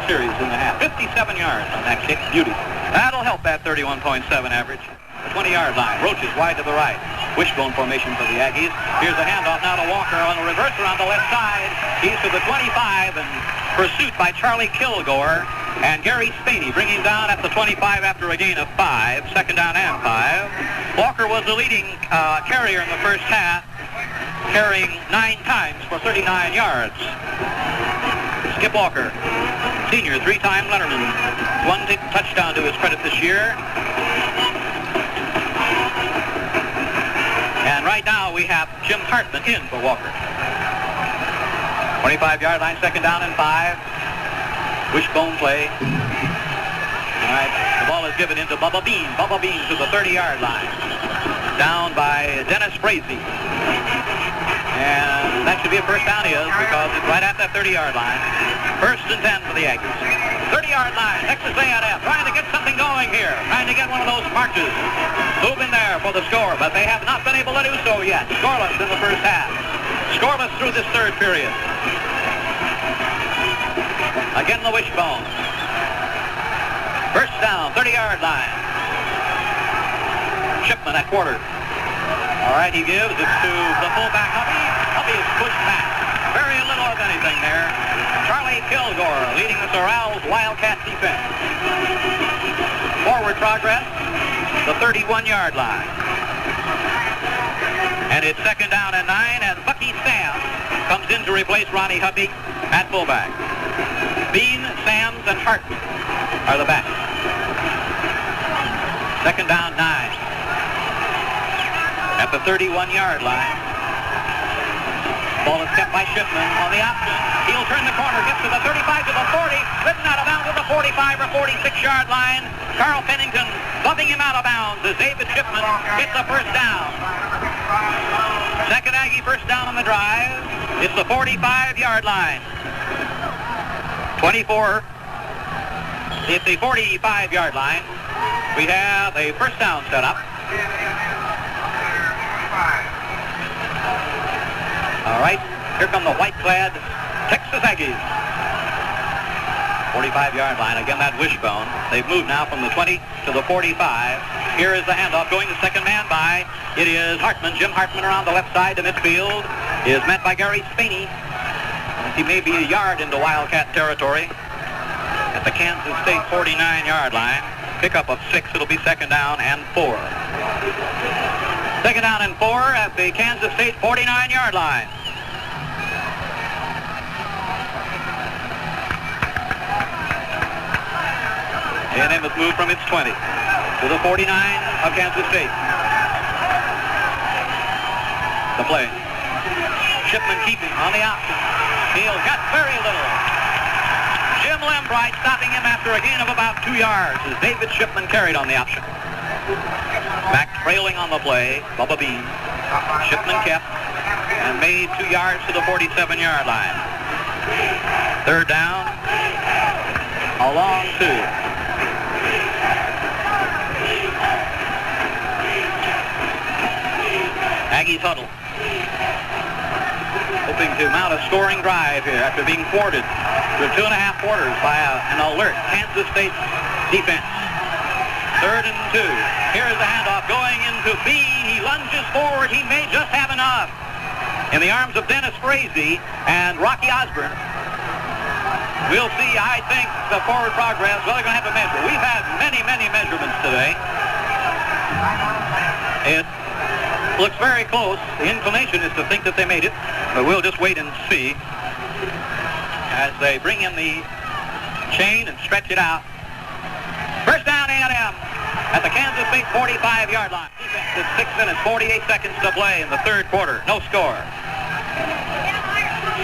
series in the half. 57 yards on that kick. Beauty. That'll help that 31.7 average. The 20-yard line. Roach is wide to the right. Wishbone formation for the Aggies. Here's a handoff now to Walker on the reverser on the left side. He's to the 25 and pursuit by Charlie Kilgore and Gary Spaney bringing down at the 25 after a gain of 5. Second down and 5. Walker was the leading carrier in the first half, carrying 9 times for 39 yards. Skip Walker, senior, 3-time letterman. 1 touchdown to his credit this year. And right now we have Jim Hartman in for Walker. 25-yard line, second down and 5. Wishbone play. All right, the ball is given into Bubba Bean. Bubba Bean to the 30-yard line. Down by Dennis Frazee. And that should be a first down, because it's right at that 30-yard line. First and 10 for the Aggies. 30-yard line, Texas A&M trying to get something going here. Trying to get one of those marches. Moving there for the score, but they have not been able to do so yet. Scoreless in the first half. Scoreless through this third period. Again, the Wishbone. First down, 30-yard line. Shipman at quarter. All right, he gives it to the fullback, Hubbey. Hubbey is pushed back. Very little of anything there. Charlie Kilgore leading the Sorrells Wildcat defense. Forward progress, the 31-yard line. And it's second down and 9, and Bucky Sam comes in to replace Ronnie Hubbey at fullback. Bean, Sams, and Hartman are the backs. Second down, 9. At the 31-yard line. Ball is kept by Shipman on the option. He'll turn the corner, gets to the 35, to the 40, written out of bounds at the 45 or 46-yard line. Carl Pennington bumping him out of bounds as David Shipman gets the first down. Second Aggie first down on the drive. It's the 45-yard line. 24. It's the 45-yard line. We have a first down set up. All right, here come the white-clad Texas Aggies. 45-yard line, again that Wishbone. They've moved now from the 20 to the 45. Here is the handoff going to second man by. It is Hartman. Jim Hartman around the left side to midfield is met by Gary Spaney. He may be a yard into Wildcat territory at the Kansas State 49-yard line. Pickup of 6, it'll be second down and 4. Second down and 4 at the Kansas State 49-yard line. A&M has moved from its 20 to the 49 of Kansas State. The play. Shipman keeping on the option. He'll got very little. Jim Lembright stopping him after a gain of about 2 yards as David Shipman carried on the option. Back trailing on the play, Bubba Bean. Shipman kept and made 2 yards to the 47-yard line. Third down, a long 2. Aggies huddle. Hoping to mount a scoring drive here after being thwarted for 2.5 quarters by an alert Kansas State defense. Third and 2. Here's the handoff going into Bean. He lunges forward. He may just have enough. In the arms of Dennis Frazee and Rocky Osborne. We'll see, I think, the forward progress. Well, they're going to have to measure. We've had many, many measurements today. It looks very close. The inclination is to think that they made it, but we'll just wait and see as they bring in the chain and stretch it out. First down, A&M at the Kansas State 45-yard line. Defense is 6 minutes, 48 seconds to play in the third quarter. No score.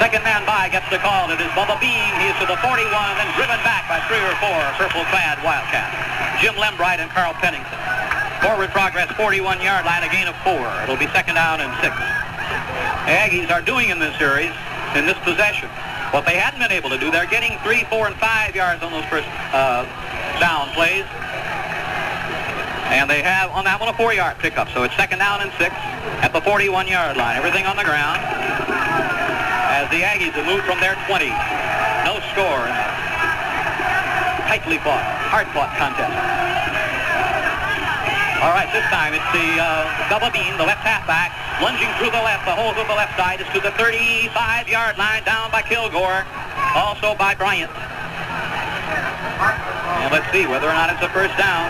Second man by gets the call. It is Bubba Bean. He is to the 41 and driven back by 3 or 4 purple-clad Wildcats. Jim Lembright and Carl Pennington. Forward progress, 41-yard line, a gain of 4. It'll be second down and 6. The Aggies are doing in this series, in this possession, what they hadn't been able to do. They're getting 3, 4, and 5 yards on those first down plays. And they have on that one a 4-yard pickup. So it's second down and 6 at the 41-yard line. Everything on the ground as the Aggies have moved from their 20. No score in a tightly fought, hard-fought contest. All right, this time it's the Bubba Bean, the left halfback, lunging through the left. The hole to the left side is to the 35-yard line, down by Kilgore, also by Bryant. And let's see whether or not it's a first down.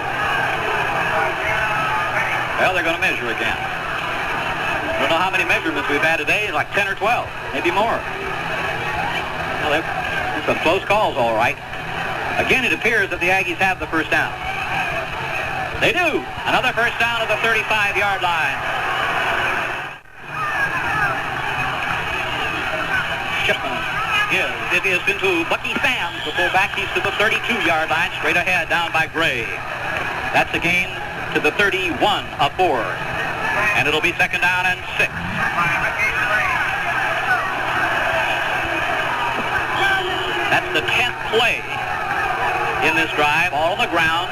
Well, they're going to measure again. I don't know how many measurements we've had today, like 10 or 12, maybe more. Well, there's some close calls, all right. Again, it appears that the Aggies have the first down. They do. Another first down at the 35-yard line. Shipman is. It is into Bucky Samms, the fullback. He's to the 32-yard line, straight ahead, down by Gray. That's a gain to the 31 of 4. And it'll be second down and 6. That's the 10th play in this drive, all on the ground.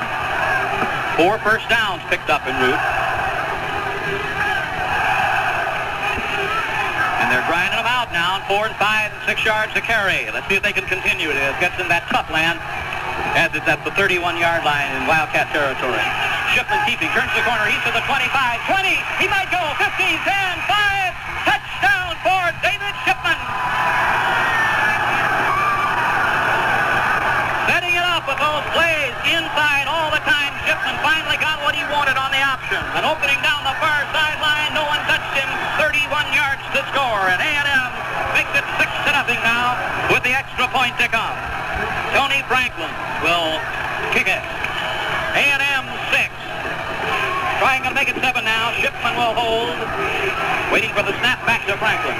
4 first downs picked up en route. And they're grinding them out now, 4 and 5 and 6 yards to carry. Let's see if they can continue it. It gets in that tough land as it's at the 31-yard line in Wildcat territory. Shipman keeping, turns the corner, he's to the 25, 20, he might go, 15, 10, 5, touchdown for David Shipman. Setting it up with those plays inside all the time. Shipman finally got what he wanted on the option. And opening down the far sideline, no one touched him. 31 yards to score, and A&M makes it 6-0 now with the extra point to come. Tony Franklin will kick it. A&M 6. Trying to make it 7 now. Shipman will hold. Waiting for the snap back to Franklin.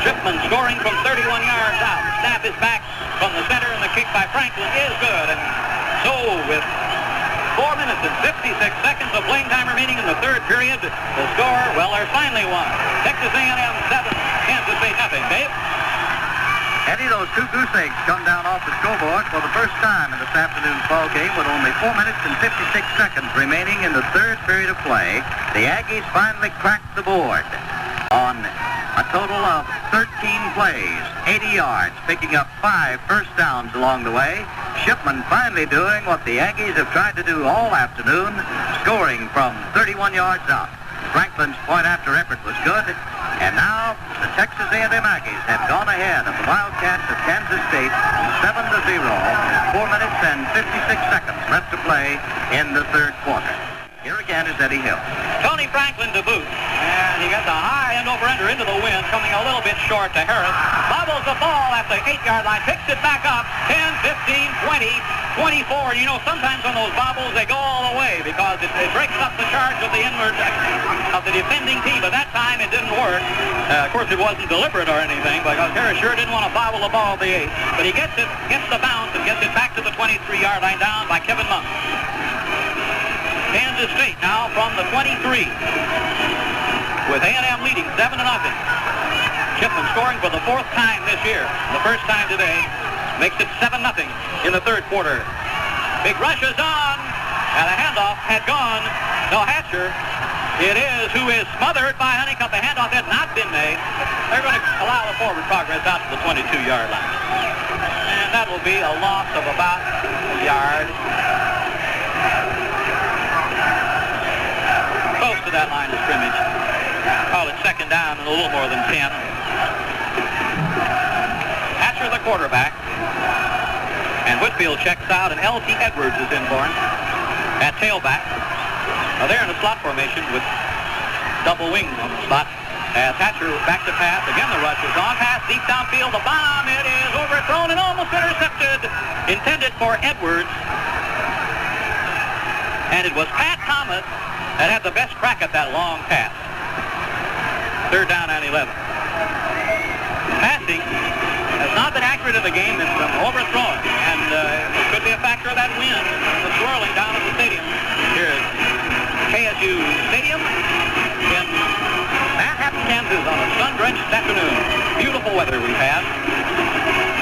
Shipman scoring from 31 yards out. Snap is back from the center, and the kick by Franklin is good. And so with 4 minutes and 56 seconds of playing time remaining in the third period, the score, well, there's finally one. Texas A&M 7, Kansas State nothing. Dave? Eddie, those 2 goose eggs come down off the scoreboard for the first time in this afternoon's ball game with only 4 minutes and 56 seconds remaining in the third period of play. The Aggies finally cracked the board on a total of 13 plays, 80 yards, picking up 5 first downs along the way. Shipman finally doing what the Aggies have tried to do all afternoon, scoring from 31 yards out. Franklin's point after effort was good, and now the Texas A&M Aggies have gone ahead of the Wildcats of Kansas State 7-0, 4 minutes and 56 seconds left to play in the third quarter. Here again is Eddie Hill. Tony Franklin to boot. And he gets a high end-over-ender into the wind, coming a little bit short to Harris. Bobbles the ball at the 8-yard line, picks it back up. 10, 15, 20, 24. And you know, sometimes on those bobbles, they go all the way because it breaks up the charge of the inward of the defending team. But that time, it didn't work. Of course, it wasn't deliberate or anything because Harris sure didn't want to bobble the ball at the 8. But he gets it, gets the bounce, and gets it back to the 23-yard line down by Kevin Monk. Kansas State now from the 23 with A&M leading 7-0. Shipman scoring for the 4th time this year. The first time today makes it 7-0 in the third quarter. Big rush is on, and the handoff had gone. No, Hatcher. It is who is smothered by Honeycutt. The handoff had not been made. They're going to allow the forward progress out to the 22-yard line. And that will be a loss of about a yard. Close to that line of scrimmage. Call it second down and a little more than 10. Hatcher the quarterback. And Whitfield checks out, and L.T. Edwards is in for him at tailback. Now they're in a slot formation with double wings on the slot. As Hatcher back to pass. Again, the rush is on. Pass deep downfield. The bomb, it is overthrown and almost intercepted. Intended for Edwards. And it was Pat Thomas that had the best crack at that long pass. Third down and 11. Passing has not been accurate in the game. It's been overthrown. And it could be a factor of that wind, the swirling down at the stadium. Here at KSU Stadium in Manhattan, Kansas on a sun-drenched afternoon. Beautiful weather we've had.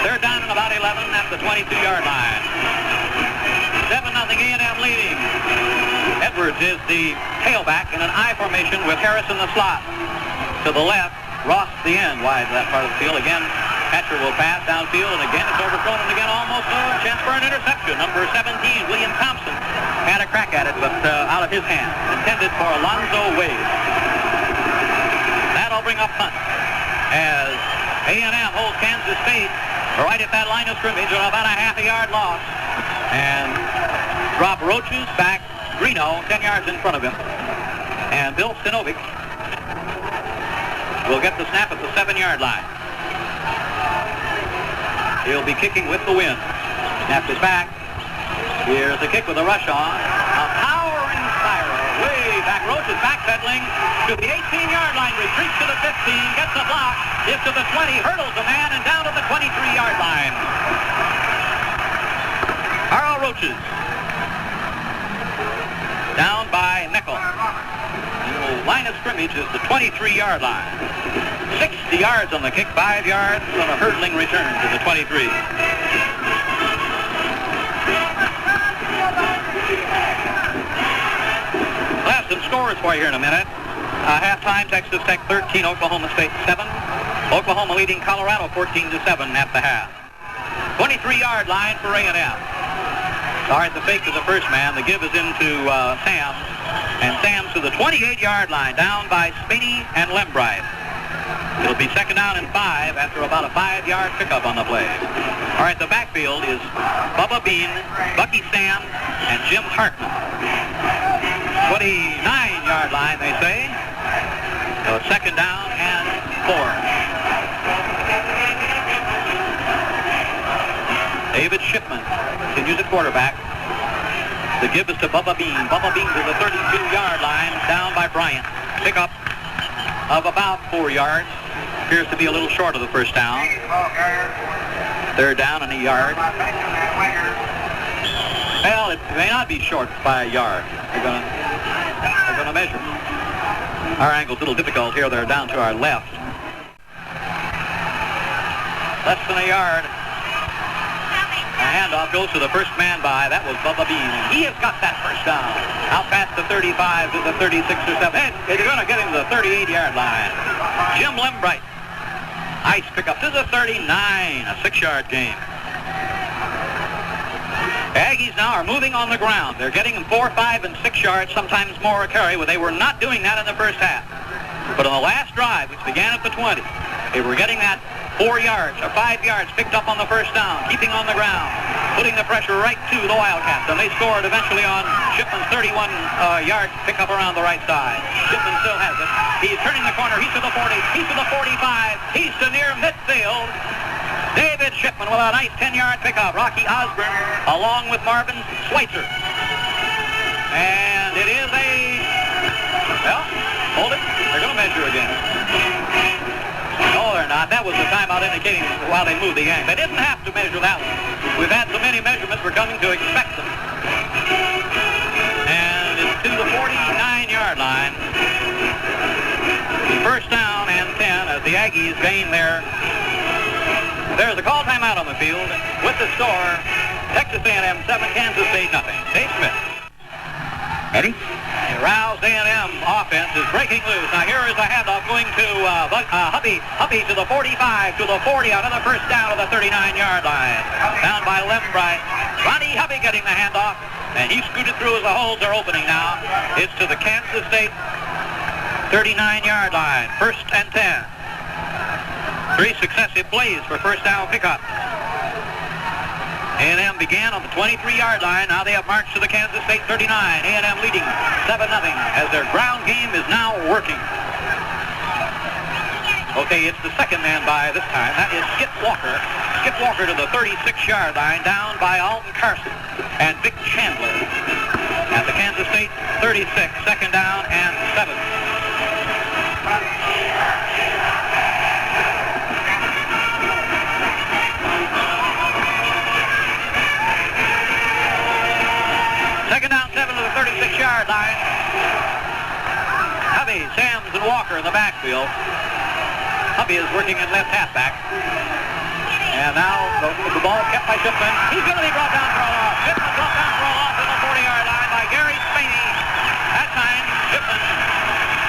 Third down and about 11 at the 22-yard line. 7-0 A&M leading. Edwards is the tailback in an I formation with Harris in the slot. To the left, Ross the end, wide that part of the field. Again, Hatcher will pass downfield, and again it's overthrown, and again almost a chance for an interception. Number 17, William Thompson, had a crack at it, but out of his hand. Intended for Alonzo Wade. That'll bring up punt as A&M holds Kansas State right at that line of scrimmage on about a half-a-yard loss. And drop Roaches back. Greeno 10 yards in front of him. And Bill Stanovic will get the snap at the 7-yard line. He'll be kicking with the wind. Snap is back. Here's the kick with a rush on. A powering spiral way back. Roaches back backpedaling to the 18-yard line, retreats to the 15, gets a block, is to the 20, hurdles a man, and down to the 23-yard line. Carl Roaches down by Nickel. The line of scrimmage is the 23-yard line. 60 yards on the kick, 5 yards on a hurdling return to the 23. We'll have some scores for you here in a minute. Halftime, Texas Tech 13, Oklahoma State 7. Oklahoma leading Colorado 14-7 at the half. 23-yard line for A&M. All right, the fake to the first man. The give is into Sam. And Sam's to the 28-yard line, down by Spaney and Lembright. It'll be second down and 5 after about a 5-yard pickup on the play. All right, the backfield is Bubba Bean, Bucky Sam, and Jim Hartman. 29-yard line, they say. So second down and 4. David Shipman continues at quarterback. The give is to Bubba Bean. Bubba Bean to the 32-yard line, down by Bryant. Pickup of about 4 yards. Appears to be a little short of the first down. Third down and a yard. Well, it may not be short by a yard. They're gonna measure. Our angle's a little difficult here. They're down to our left. Less than a yard. The handoff goes to the first man by. That was Bubba Bean. He has got that first down. Out past the 35 to the 36 or 7. They're going to get him to the 38-yard line. Jim Lembright. Nice pickup to the 39. A 6-yard gain. Aggies now are moving on the ground. They're getting them 4, 5, and 6 yards, sometimes more a carry, but they were not doing that in the first half. But on the last drive, which began at the 20, they were getting that 4 yards or 5 yards picked up on the first down, keeping on the ground, putting the pressure right to the Wildcats, and they scored eventually on Shipman's 31-yard pickup around the right side. Shipman still has it. He's turning the corner. He's to the 40. He's to the 45. He's to near midfield. David Shipman with a nice 10-yard pickup. Rocky Osborne along with Marvin Schweitzer. And it is a... Well, hold it. They're going to measure again. No, they're not. That was the timeout indicating while they moved the gang. They didn't have to measure that one. We've had so many measurements, we're coming to expect them. And it's to the 49-yard line. First down and 10 as the Aggies gain there. There's a call timeout on the field with the score, Texas A&M 7, Kansas State nothing. Dave Smith. Eddie? The roused A&M offense is breaking loose. Now here is a handoff going to Hubby. Hubby to the 45, to the 40, out of the first down to the 39-yard line. Down by Lembright. Ronnie Hubby getting the handoff, and he scooted through as the holes are opening now. It's to the Kansas State 39-yard line. First and 10. 3 successive plays for first down pickup. A&M began on the 23-yard line. Now they have marched to the Kansas State 39. A&M leading 7-0 as their ground game is now working. Okay, it's the second man by this time. That is Skip Walker. Skip Walker to the 36-yard line, down by Alton Carson and Vic Chandler. At the Kansas State 36, second down and 7. Second down, 7 to the 36-yard line. Hubby, Sams, and Walker in the backfield. Hubby is working in left halfback. And now the ball kept by Shipman. He's going to be brought down for a loss. Shipman brought down for a loss at the 40-yard line by Gary Spaney. That time, Shipman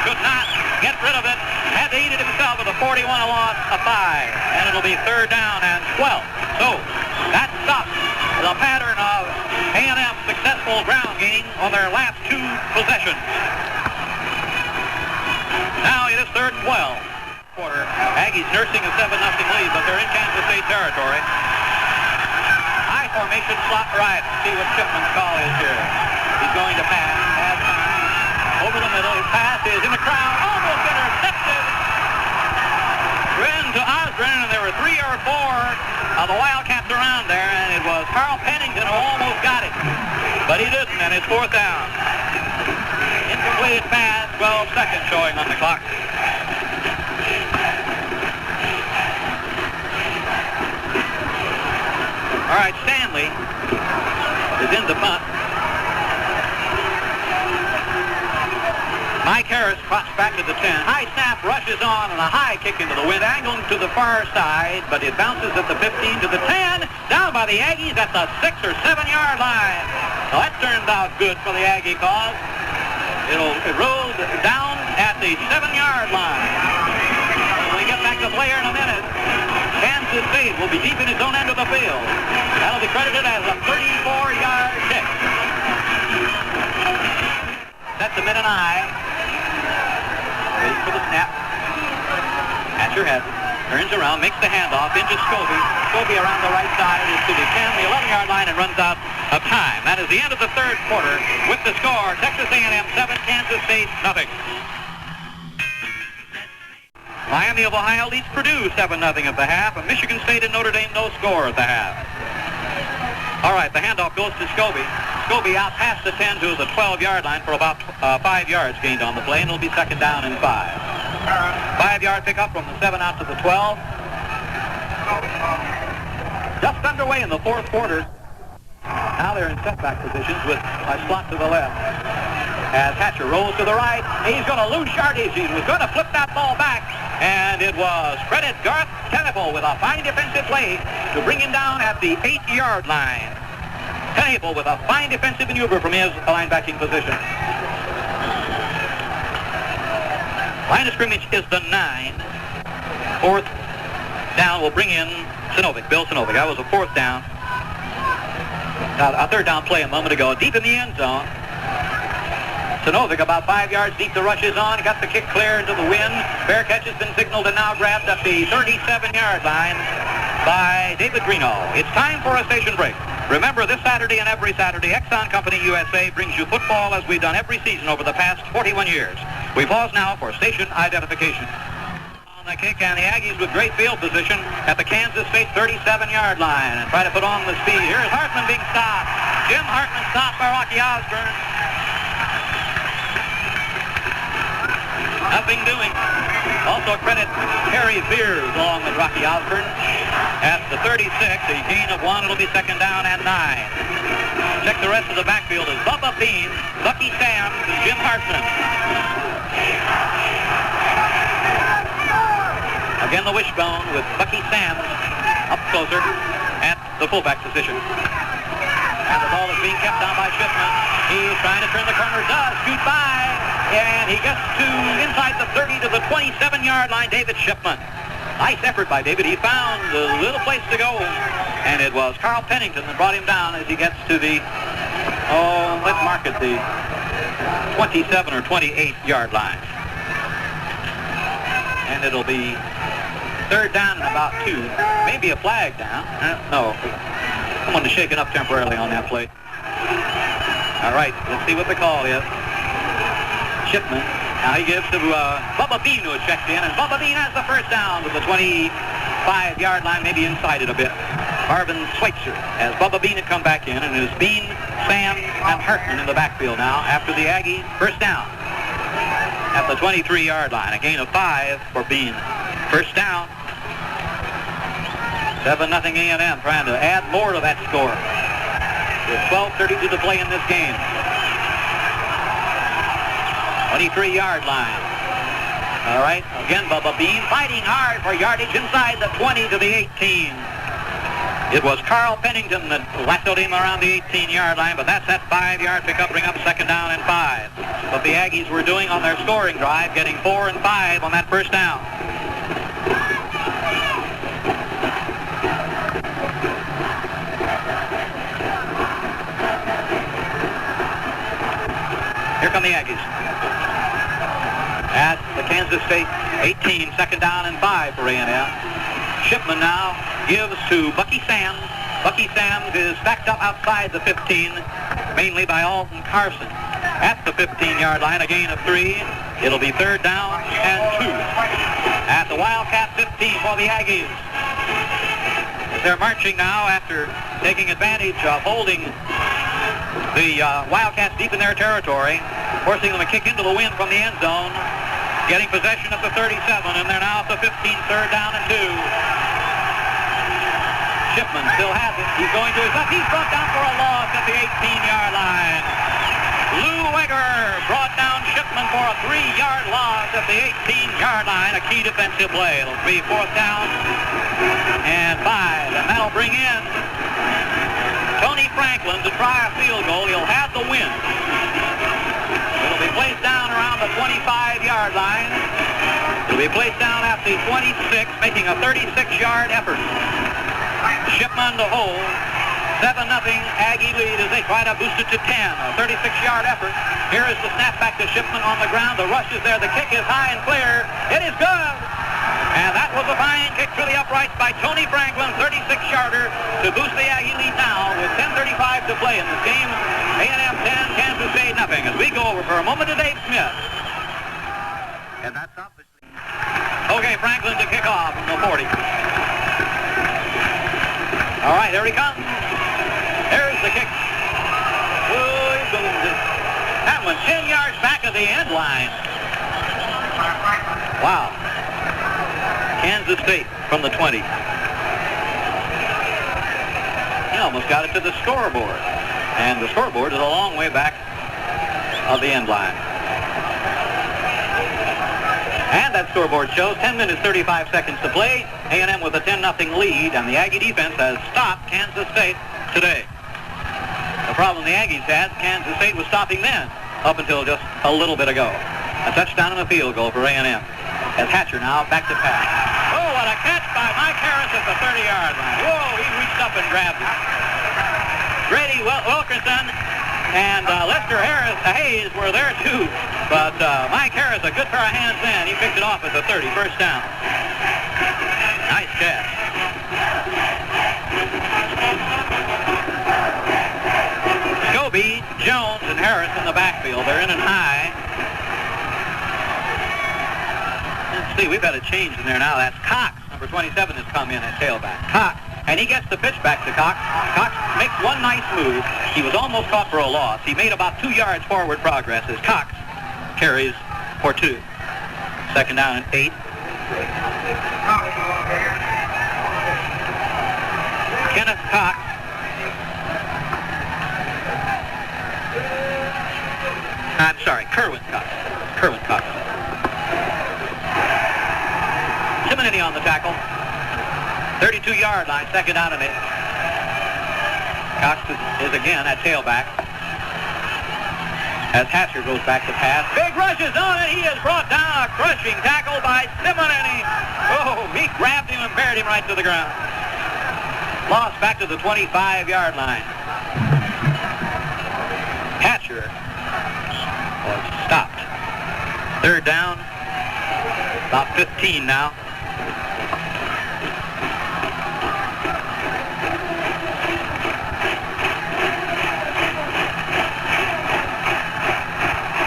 could not get rid of it. Had to eat it himself with a 41, a loss, a 5. And it'll be third down and 12. So that stops the pattern of A&M successful ground gaining on their last 2 possessions. Now it is third and 12. Quarter. Aggies nursing a 7-0 lead, but they're in Kansas State territory. High formation slot right. See what Shipman's call is here. He's going to pass. Over the middle. His pass is in the crowd. Almost intercepted. Ran to Osborne, and there were 3 or 4 of the Wildcats around there, and it was Carl Pennington who almost got it. But he didn't, and it's fourth down. Incomplete Antiquated pass, 12 seconds showing on the clock. All right, Stanley is in the punt. Mike Harris crops back to the 10. High snap, rushes on, and a high kick into the wind, angling to the far side, but it bounces at the 15 to the 10, down by the Aggies at the 6 or 7 yard line. So that turned out good for the Aggie cause. It rolled down at the 7 yard line. When we get back to play here in a minute, Kansas State will be deep in its own end of the field. That'll be credited as a 34-yard kick. That's a minute and a half. Waiting for the snap. Hatcher has it. Turns around, makes the handoff into Scobie. Scobie around the right side is to the 10, the 11-yard line, and runs out of time. That is the end of the third quarter with the score, Texas A&M 7, Kansas State nothing. Miami of Ohio leads Purdue 7-0 at the half, and Michigan State and Notre Dame no score at the half. All right, the handoff goes to Scobie. Scobie out past the 10 to the 12-yard line for about 5 yards gained on the play, and it'll be second down and 5. 5-yard pickup from the 7 out to the 12. Just underway in the fourth quarter. Now they're in setback positions with a slot to the left. As Hatcher rolls to the right, he's going to lose yardage. He was going to flip that ball back, and it was credit Garth Tenable with a fine defensive play to bring him down at the 8-yard line. Tenable with a fine defensive maneuver from his linebacking position. Line of scrimmage is the 9. Fourth down will bring in Sinovic, Bill Sinovic. That was a fourth down. A third down play a moment ago, deep in the end zone. Sinovic about 5 yards deep. The rush is on. Got the kick clear into the wind. Fair catch has been signaled and now grabbed at the 37-yard line by David Greeno. It's time for a station break. Remember, this Saturday and every Saturday, Exxon Company USA brings you football as we've done every season over the past 41 years. We pause now for station identification. On the kick, and the Aggies with great field position at the Kansas State 37-yard line and try to put on the speed. Here's Hartman being stopped. Jim Hartman stopped by Rocky Osborne. Nothing doing. Also credit Harry Beers along with Rocky Osborne at the 36. A gain of 1. It'll be second down and 9. Check the rest of the backfield as Bubba Bean, Bucky Sams, and Jim Hartman. Again, the wishbone with Bucky Sams up closer at the fullback position. And the ball is being kept down by Shipman. He's trying to turn the corner. Does scoot by. And he gets to inside the 30 to the 27-yard line, David Shipman. Nice effort by David. He found a little place to go. And it was Carl Pennington that brought him down as he gets to the, let's mark it, the 27 or 28-yard line. And it'll be third down and about 2. Maybe a flag down. No. Someone is shaken up temporarily on that play. All right, let's see what the call is. Shipman. Now he gives to Bubba Bean, who has checked in, and Bubba Bean has the first down with the 25-yard line, maybe inside it a bit. Marvin Schweitzer, as Bubba Bean had come back in, and it is Bean, Sam, and Hartman in the backfield now after the Aggies first down at the 23-yard line. A gain of 5 for Bean. First down. 7-0 A&M, trying to add more to that score. With 12:32 to play in this game. 23-yard line. All right, again, Bubba Bean fighting hard for yardage inside the 20 to the 18. It was Carl Pennington that lassoed him around the 18-yard line, but that's that 5-yard pickup, bring up second down and 5. But the Aggies were doing on their scoring drive, getting 4 and 5 on that first down. Here come the Aggies. At the Kansas State 18, second down and 5 for A&M. Shipman now gives to Bucky Sams. Bucky Sams is backed up outside the 15, mainly by Alton Carson. At the 15-yard line, a gain of 3. It'll be third down and 2. At the Wildcat 15 for the Aggies. They're marching now after taking advantage of holding the Wildcats deep in their territory, forcing them to kick into the wind from the end zone, getting possession at the 37, and they're now at the 15, third down and 2. Shipman still has it. He's going to his left. He's brought down for a loss at the 18-yard line. Lou Wegger brought down Shipman for a 3-yard loss at the 18-yard line, a key defensive play. It'll be fourth down and 5, and that'll bring in Tony Franklin to try a field goal. He'll have the win. It'll be placed down around the 25-yard line. It'll be placed down at the 26, making a 36-yard effort. Shipman to hold. 7-0 Aggie lead as they try to boost it to 10. A 36-yard effort. Here is the snap back to Shipman on the ground. The rush is there. The kick is high and clear. It is good. And that was a fine kick through the uprights by Tony Franklin, 36-yarder, to boost the Aggie lead now with 10:35 to play in this game. A&M 10, Kansas State nothing. As we go over for a moment to Dave Smith. And that's obviously... Okay, Franklin to kick off from the 40. All right, here he comes. There's the kick. Oh, he booms it. That one's 10 yards back of the end line. Wow. Kansas State from the 20. He almost got it to the scoreboard. And the scoreboard is a long way back of the end line. And that scoreboard shows 10 minutes, 35 seconds to play. A&M with a 10-0 lead, and the Aggie defense has stopped Kansas State today. The problem the Aggies had, Kansas State was stopping them up until just a little bit ago. A touchdown and a field goal for A&M. As Hatcher now back to pass. Oh, what a catch by Mike Harris at the 30-yard line. Whoa, he reached up and grabbed it. Grady Wilkerson and Lester Hayes were there too. But Mike Harris, a good pair of hands then. He picked it off at the 30, first down. Nice catch. Scobie, Jones, and Harris in the backfield. They're in and high. Let's see, we've got a change in there now. That's Cox. Number 27 has come in at tailback. Cox. And he gets the pitch back to Cox. Cox makes one nice move. He was almost caught for a loss. He made about 2 yards forward progress as Cox carries for 2. Second down and 8. Kenneth Cox. I'm sorry, Kerwin Cox. Kerwin Cox. Simonini on the tackle. 32-yard line, second down and 8. Cox is again at tailback. As Hatcher goes back to pass. Big rush is on it. He is brought down. A crushing tackle by Simonini. Oh, he grabbed him and buried him right to the ground. Lost back to the 25-yard line. Hatcher was stopped. Third down. About 15 now.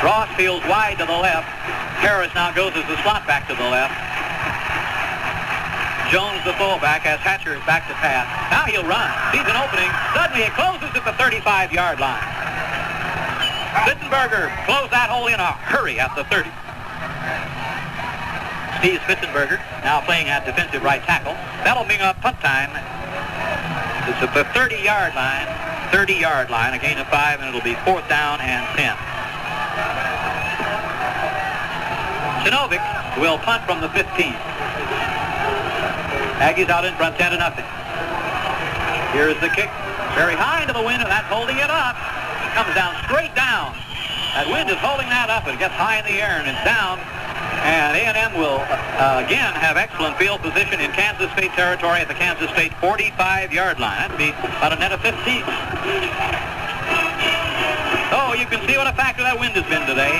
Ross fields wide to the left. Harris now goes as the slot back to the left. Jones the fullback as Hatcher is back to pass. Now he'll run. Sees an opening. Suddenly it closes at the 35-yard line. Spitzenberger closed that hole in a hurry at the 30. Steve Spitzenberger now playing at defensive right tackle. That'll bring up punt time. It's at the 30-yard line. 30-yard line, a gain of 5, and it'll be fourth down and 10. Chinovic will punt from the 15. Aggies out in front 10-0. Here's the kick. Very high into the wind, and that's holding it up. It comes down straight down. That wind is holding that up. It gets high in the air, and it's down. And A&M will again have excellent field position in Kansas State territory at the Kansas State 45-yard line. That'd be about a net of 15. Oh, you can see what a factor that wind has been today.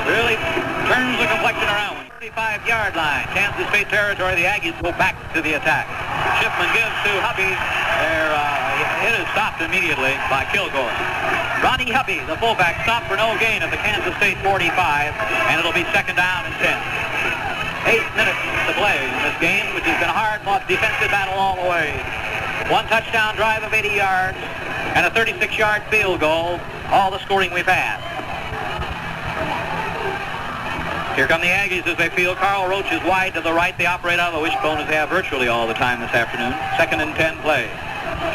Really turns the complexion around. 35-yard line, Kansas State territory. The Aggies go back to the attack. Shipman gives to Hubby. It is stopped immediately by Kilgore. Ronnie Hubby, the fullback, stopped for no gain at the Kansas State 45, and it'll be second down and 10. 8 minutes to play in this game, which has been a hard-fought defensive battle all the way. One touchdown drive of 80 yards. and a 36-yard field goal. All the scoring we've had. Here come the Aggies as they field. Carl Roach is wide to the right. They operate out of the wishbone as they have virtually all the time this afternoon. 2nd and 10 play.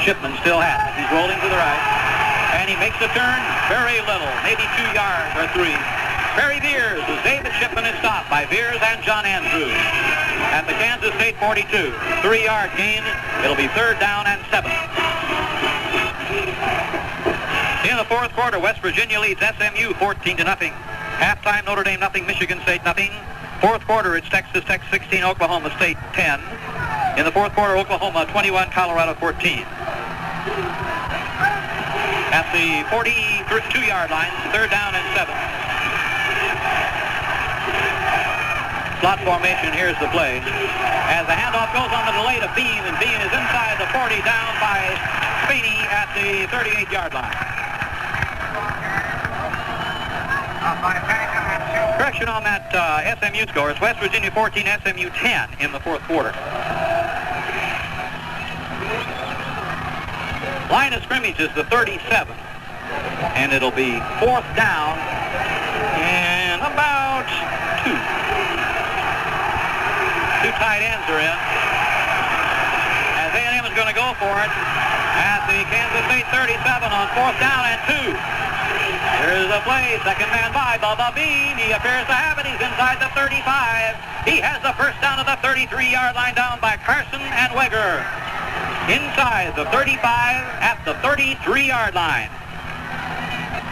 Shipman still has it. He's rolling to the right. And he makes a turn. Very little. Maybe 2 yards or 3. Barry Veers as David Shipman is stopped by Veers and John Andrews at the Kansas State 42. 3-yard gain. It'll be 3rd down and 7. In the 4th quarter, West Virginia leads SMU 14-0. Halftime, Notre Dame nothing, Michigan State nothing. 4th quarter, it's Texas Tech 16, Oklahoma State 10. In the 4th quarter, Oklahoma 21, Colorado 14. At the 42-yard line, 3rd down and 7. Slot formation, here's the play. As the handoff goes on the delay to Bean, and Bean is inside the 40, down by Sweeney at the 38-yard line. Correction on that SMU score. It's West Virginia 14, SMU 10 in the 4th quarter. Line of scrimmage is the 37, and it'll be 4th down and about 2. 2 tight ends are in. As A&M is going to go for it at the Kansas State 37 on 4th down and 2. Here's the play. 2nd man by Bubba Bean. He appears to have it. He's inside the 35. He has the first down at the 33-yard line, down by Carson and Weger. Inside the 35 at the 33-yard line.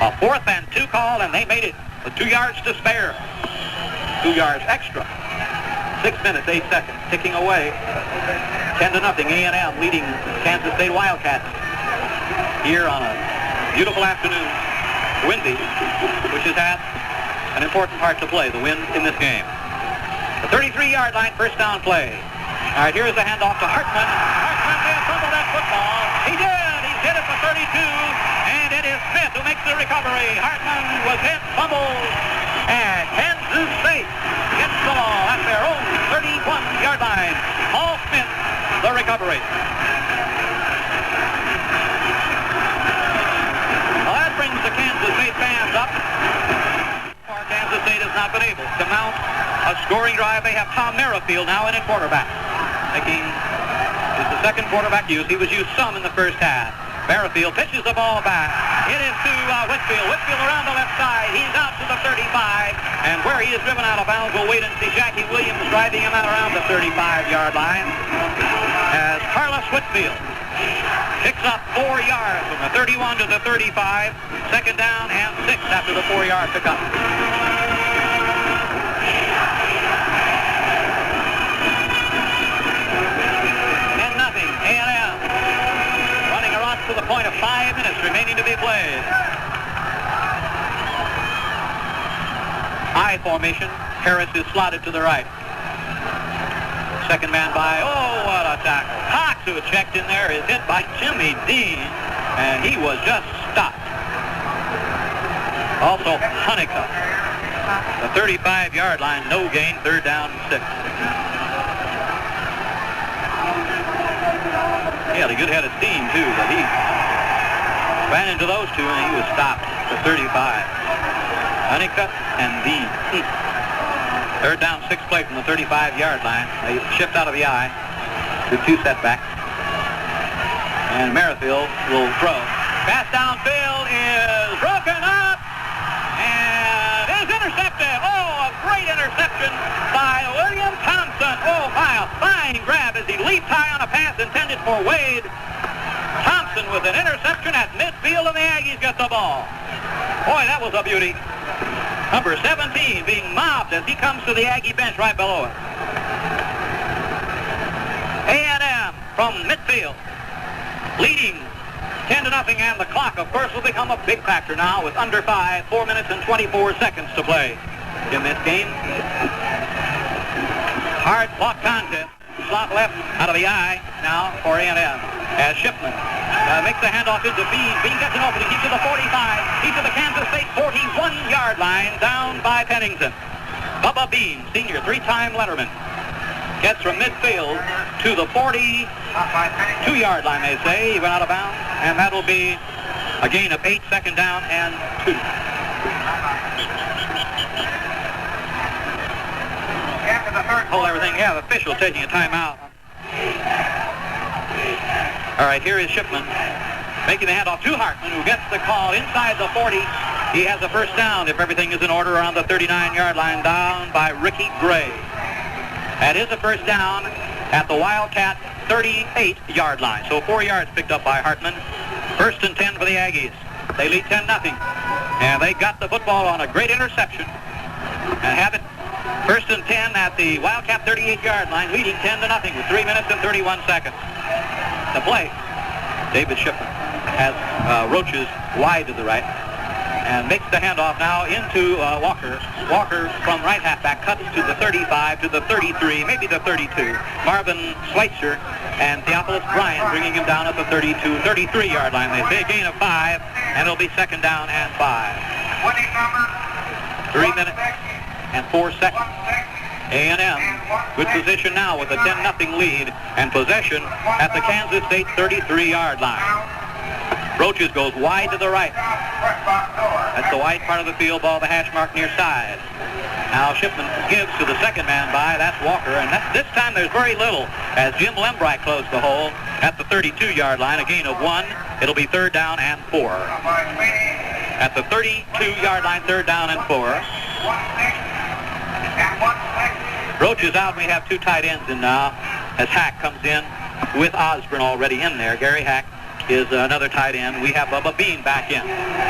A 4th and 2 call, and they made it with 2 yards to spare. 2 yards extra. 6 minutes, 8 seconds, ticking away. 10-0, A&M leading Kansas State Wildcats here on a beautiful afternoon. Windy, which has had an important part to play, the wind in this game. The 33-yard line, first down play. All right, here's the handoff to Hartman. Hartman may have fumbled that football. He did. He's hit it for 32, and it is Smith who makes the recovery. Hartman was hit, fumbled, and Kansas State gets the ball at their own 31-yard line. Paul Smith, the recovery. Well, that brings the Kansas State fans up. Kansas State has not been able to mount a scoring drive. They have Tom Merrifield now in at quarterback. Making is the 2nd quarterback use. He was used some in the first half. Merrifield pitches the ball back. It is to Whitfield. Whitfield around the left side. He's out to the 35. And where he is driven out of bounds, we'll wait and see Jackie Williams driving him out around the 35-yard line. As Carlos Whitfield picks up 4 yards from the 31 to the 35. 2nd down and 6 after the 4-yard pickup. A&M running a rock to the point of 5 minutes remaining to be played. I formation. Harris is slotted to the right. 2nd man by, oh, what a tackle. Cox, who checked in there, is hit by Jimmy Dean, and he was just stopped. Also, Honeycutt. The 35-yard line, no gain, 3rd down and 6. He had a good head of steam, too, but he ran into those two, and he was stopped at 35. Honeycutt and Dean. 3rd down, 6 play from the 35-yard line. They shift out of the eye with 2 setbacks. And Merrifield will throw. Pass downfield is broken up and is intercepted. Oh, a great interception by William Thompson. Oh, my, a fine grab as he leaped high on a pass intended for Wade. Thompson with an interception at midfield, and the Aggies get the ball. Boy, that was a beauty. Number 17 being mobbed as he comes to the Aggie bench right below it. A&M from midfield, leading 10-0, and the clock, of course, will become a big factor now with under 5, 4 minutes and 24 seconds to play in this game. Hard fought contest. Slot left out of the eye now for A&M as Shipman makes the handoff into Bean. Bean gets an opening. He's to the 45. He's to the Kansas State 41-yard line, down by Pennington. Bubba Bean, senior, 3-time letterman, gets from midfield to the 42-yard line, they say. He went out of bounds, and that'll be A gain of 8, second down and 2. Hold everything. Yeah, the official taking a timeout. All right, here is Shipman making the handoff to Hartman, who gets the call inside the 40. He has a first down if everything is in order around the 39-yard line, down by Ricky Gray. That is a first down at the Wildcat 38-yard line. So 4 yards picked up by Hartman. First and 10 for the Aggies. They lead 10-0. And they got the football on a great interception and have it first and 10 at the Wildcat 38-yard line, leading 10-0 with 3 minutes and 31 seconds. The play, David Shipman has Roaches wide to the right and makes the handoff now into Walker. Walker from right halfback cuts to the 35, to the 33, maybe the 32. Marvin Schweitzer and Theophilus Bryan bringing him down at the 32, 33-yard line. They say a gain of 5, and it'll be second down and 5. 3 minutes and 4 seconds. A&M, good position now with a 10-0 lead and possession at the Kansas State 33-yard line. Roaches goes wide to the right. That's the wide part of the field, ball the hash mark near side. Now Shipman gives to the second man by, that's Walker, and this time there's very little as Jim Lembright closed the hole at the 32-yard line, a gain of 1. It'll be third down and 4. At the 32-yard line, third down and 4. Roach is out. We have 2 tight ends in now as Hack comes in with Osborne already in there. Gary Hack is another tight end. We have Bubba Bean back in.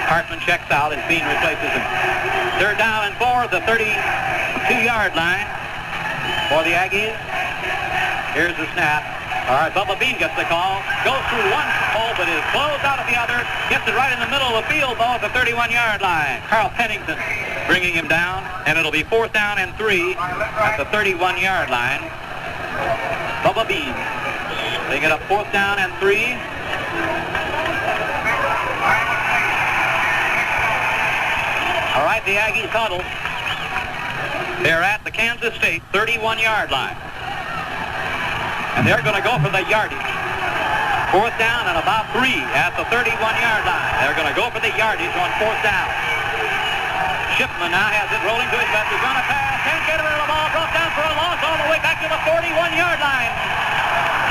Hartman checks out as Bean replaces him. Third down and 4, the 32-yard line for the Aggies. Here's the snap. All right, Bubba Bean gets the call. Goes through one hole, but is closed out of the other. Gets it right in the middle of the field, ball at the 31-yard line. Carl Pennington bringing him down, and it'll be fourth down and 3 at the 31-yard line. Bubba Bean. They get up fourth down and 3. All right, the Aggies huddle. They're at the Kansas State 31-yard line. And they're going to go for the yardage. Fourth down and about 3 at the 31-yard line. They're going to go for the yardage on fourth down. Shipman now has it rolling to his left. He's going to pass. Can't get it to the ball. Brought down for a loss all the way back to the 41-yard line.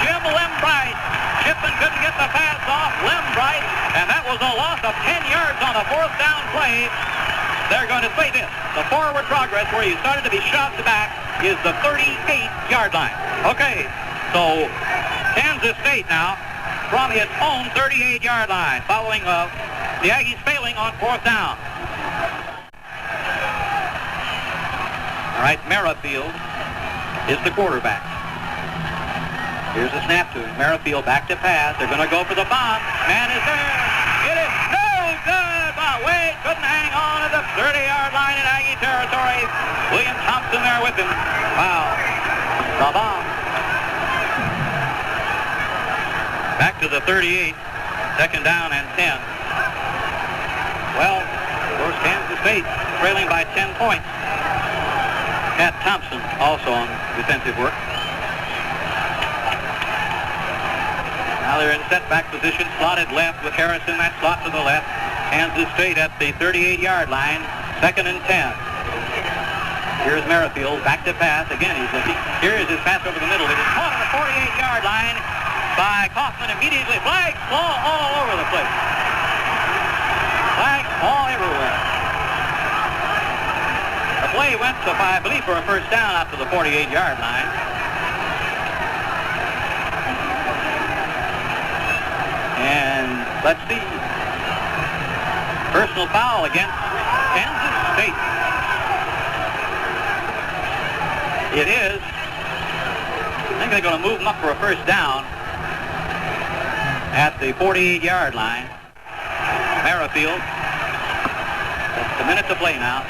Jim Lembright. Shipman couldn't get the pass off. Lembright. And that was a loss of 10 yards on a fourth down play. They're going to say this. The forward progress where he started to be shoved back is the 38-yard line. Okay. So Kansas State now from his own 38-yard line, following the Aggies failing on fourth down. All right, Merrifield is the quarterback. Here's a snap to him. Merrifield back to pass. They're going to go for the bomb. Man is there. It is no good. But Wade couldn't hang on to the 30-yard line in Aggie territory. William Thompson there with him. Wow. The bomb. Back to the 38, second down and 10. Well, of course, Kansas State trailing by 10 points. Pat Thompson also on defensive work. Now they're in setback position, slotted left with Harris in that slot to the left. Kansas State at the 38-yard line, second and 10. Here's Merrifield, back to pass. Again, he's looking. Here is his pass over the middle. It is caught on the 48-yard line by Kaufman immediately. Flags all over the place. Flags all everywhere. The play went to, I believe, for a first down out to the 48-yard line. And let's see. Personal foul against Kansas State. It is. I think they're going to move him up for a first down at the 48-yard line. Merrifield. That's a minute to play now.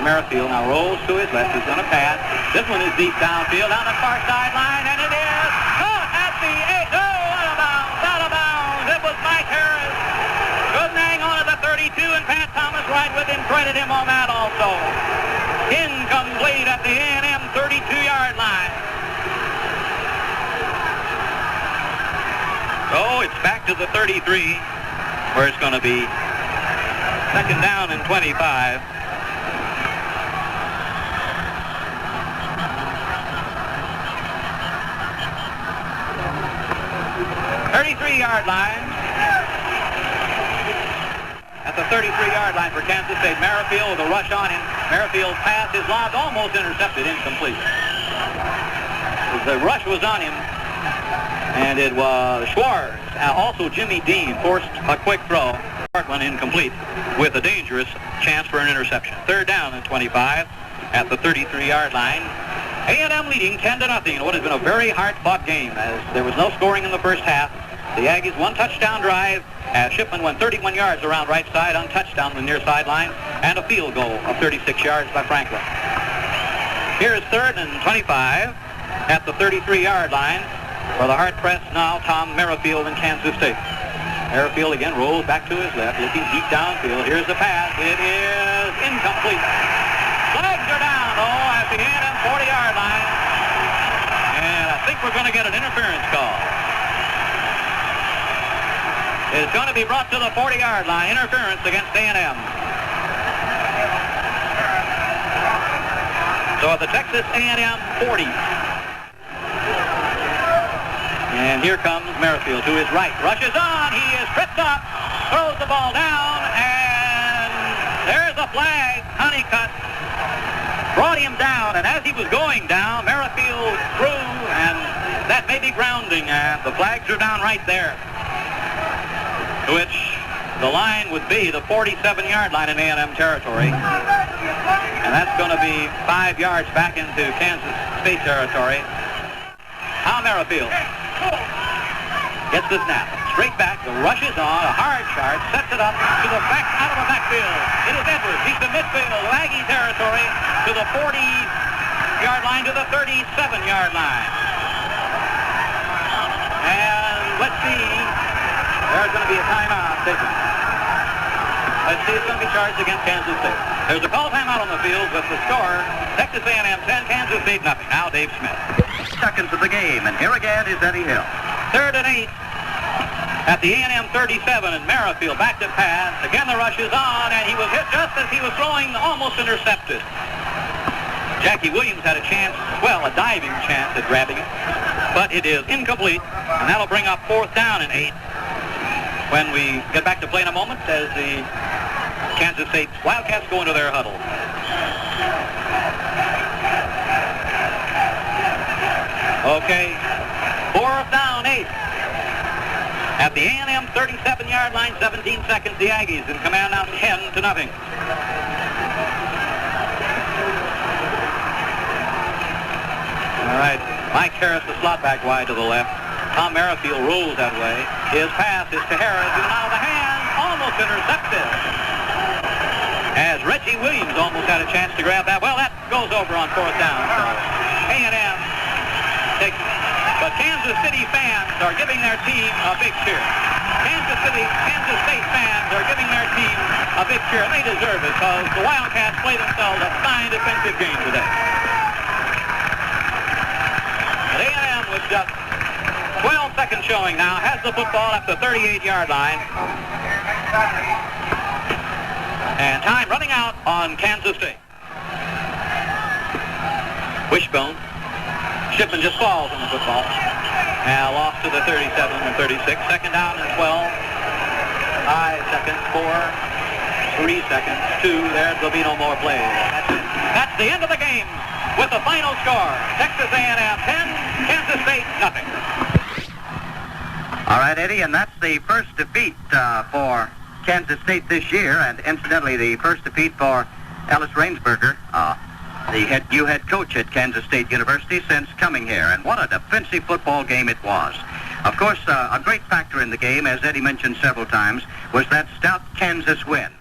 Merrifield now rolls to his left. He's going to pass. This one is deep downfield on the far sideline, and it is caught at the 8. No, out of bounds. It was Mike Harris. Couldn't hang on to the 32, and Pat Thomas right with him. Credit him on that also. Incomplete at the A&M 32-yard line. So So it's back to the 33, where it's going to be second down and 25. Yard line. At the 33-yard line for Kansas State. Merrifield with a rush on him. Merrifield's pass is lobbed, almost intercepted, incomplete. The rush was on him, and it was Schwartz. Also Jimmy Dean forced a quick throw. Portland incomplete with a dangerous chance for an interception. Third down and 25 at the 33-yard line. A&M leading 10-0. What has been a very hard-fought game, as there was no scoring in the first half. The Aggies one touchdown drive as Shipman went 31 yards around right side, untouched on the near sideline, and a field goal of 36 yards by Franklin. Here's third and 25 at the 33-yard line for the hard press now Tom Merrifield in Kansas State. Merrifield again rolls back to his left, looking deep downfield. Here's the pass. It is incomplete. Flags are down, at the A&M 40-yard line. And I think we're going to get an interference call. It's going to be brought to the 40-yard line. Interference against A&M. So at the Texas A&M 40. And here comes Merrifield to his right. Rushes on. He is tripped up. Throws the ball down. And there's a flag. Honeycutt brought him down. And as he was going down, Merrifield threw. And that may be grounding. And the flags are down right there. Which the line would be the 47-yard line in A&M territory. And that's going to be 5 yards back into Kansas State territory. Tom Merrifield gets the snap. Straight back, the rush is on, a hard charge, sets it up to the back, out of the backfield. It is Edwards. He's to midfield, Aggie territory, to the 40-yard line, to the 37-yard line. And let's see. There's going to be a timeout taken. Let's see, it's going to be charged against Kansas State. There's a call timeout on the field with the score, Texas A&M 10, Kansas State nothing. Now Dave Smith. Seconds of the game, and here again is Eddie Hill. Third and 8 at the A&M 37, and Merrifield back to pass. Again, the rush is on, and he was hit just as he was throwing, almost intercepted. Jackie Williams had a chance, well, a diving chance at grabbing it, but it is incomplete, and that'll bring up fourth down and 8. When we get back to play in a moment as the Kansas State Wildcats go into their huddle. Okay, fourth down, 8. At the A&M 37-yard line, 17 seconds, the Aggies in command now 10-0. All right, Mike Harris, the slot back wide to the left. Tom Merrifield rolls that way. His pass is to Harris, who's out of the hand, almost intercepted. As Reggie Williams almost had a chance to grab that. Well, that goes over on fourth down. So A&M takes it. But Kansas City fans are giving their team a big cheer. Kansas State fans are giving their team a big cheer. They deserve it because the Wildcats play themselves a fine defensive game today. But A&M was just 12 seconds showing now, has the football at the 38-yard line. And time running out on Kansas State. Wishbone. Shipman just falls on the football. Now lost to the 37 and 36. Second down and 12. 5 seconds, 4, 3 seconds, 2. There'll be no more plays. That's it. That's the end of the game with the final score. Texas A&M 10, Kansas State nothing. All right, Eddie, and that's the first defeat for Kansas State this year, and incidentally, the first defeat for Ellis Rainsberger, the new head coach at Kansas State University since coming here. And what a defensive football game it was. Of course, a great factor in the game, as Eddie mentioned several times, was that stout Kansas win.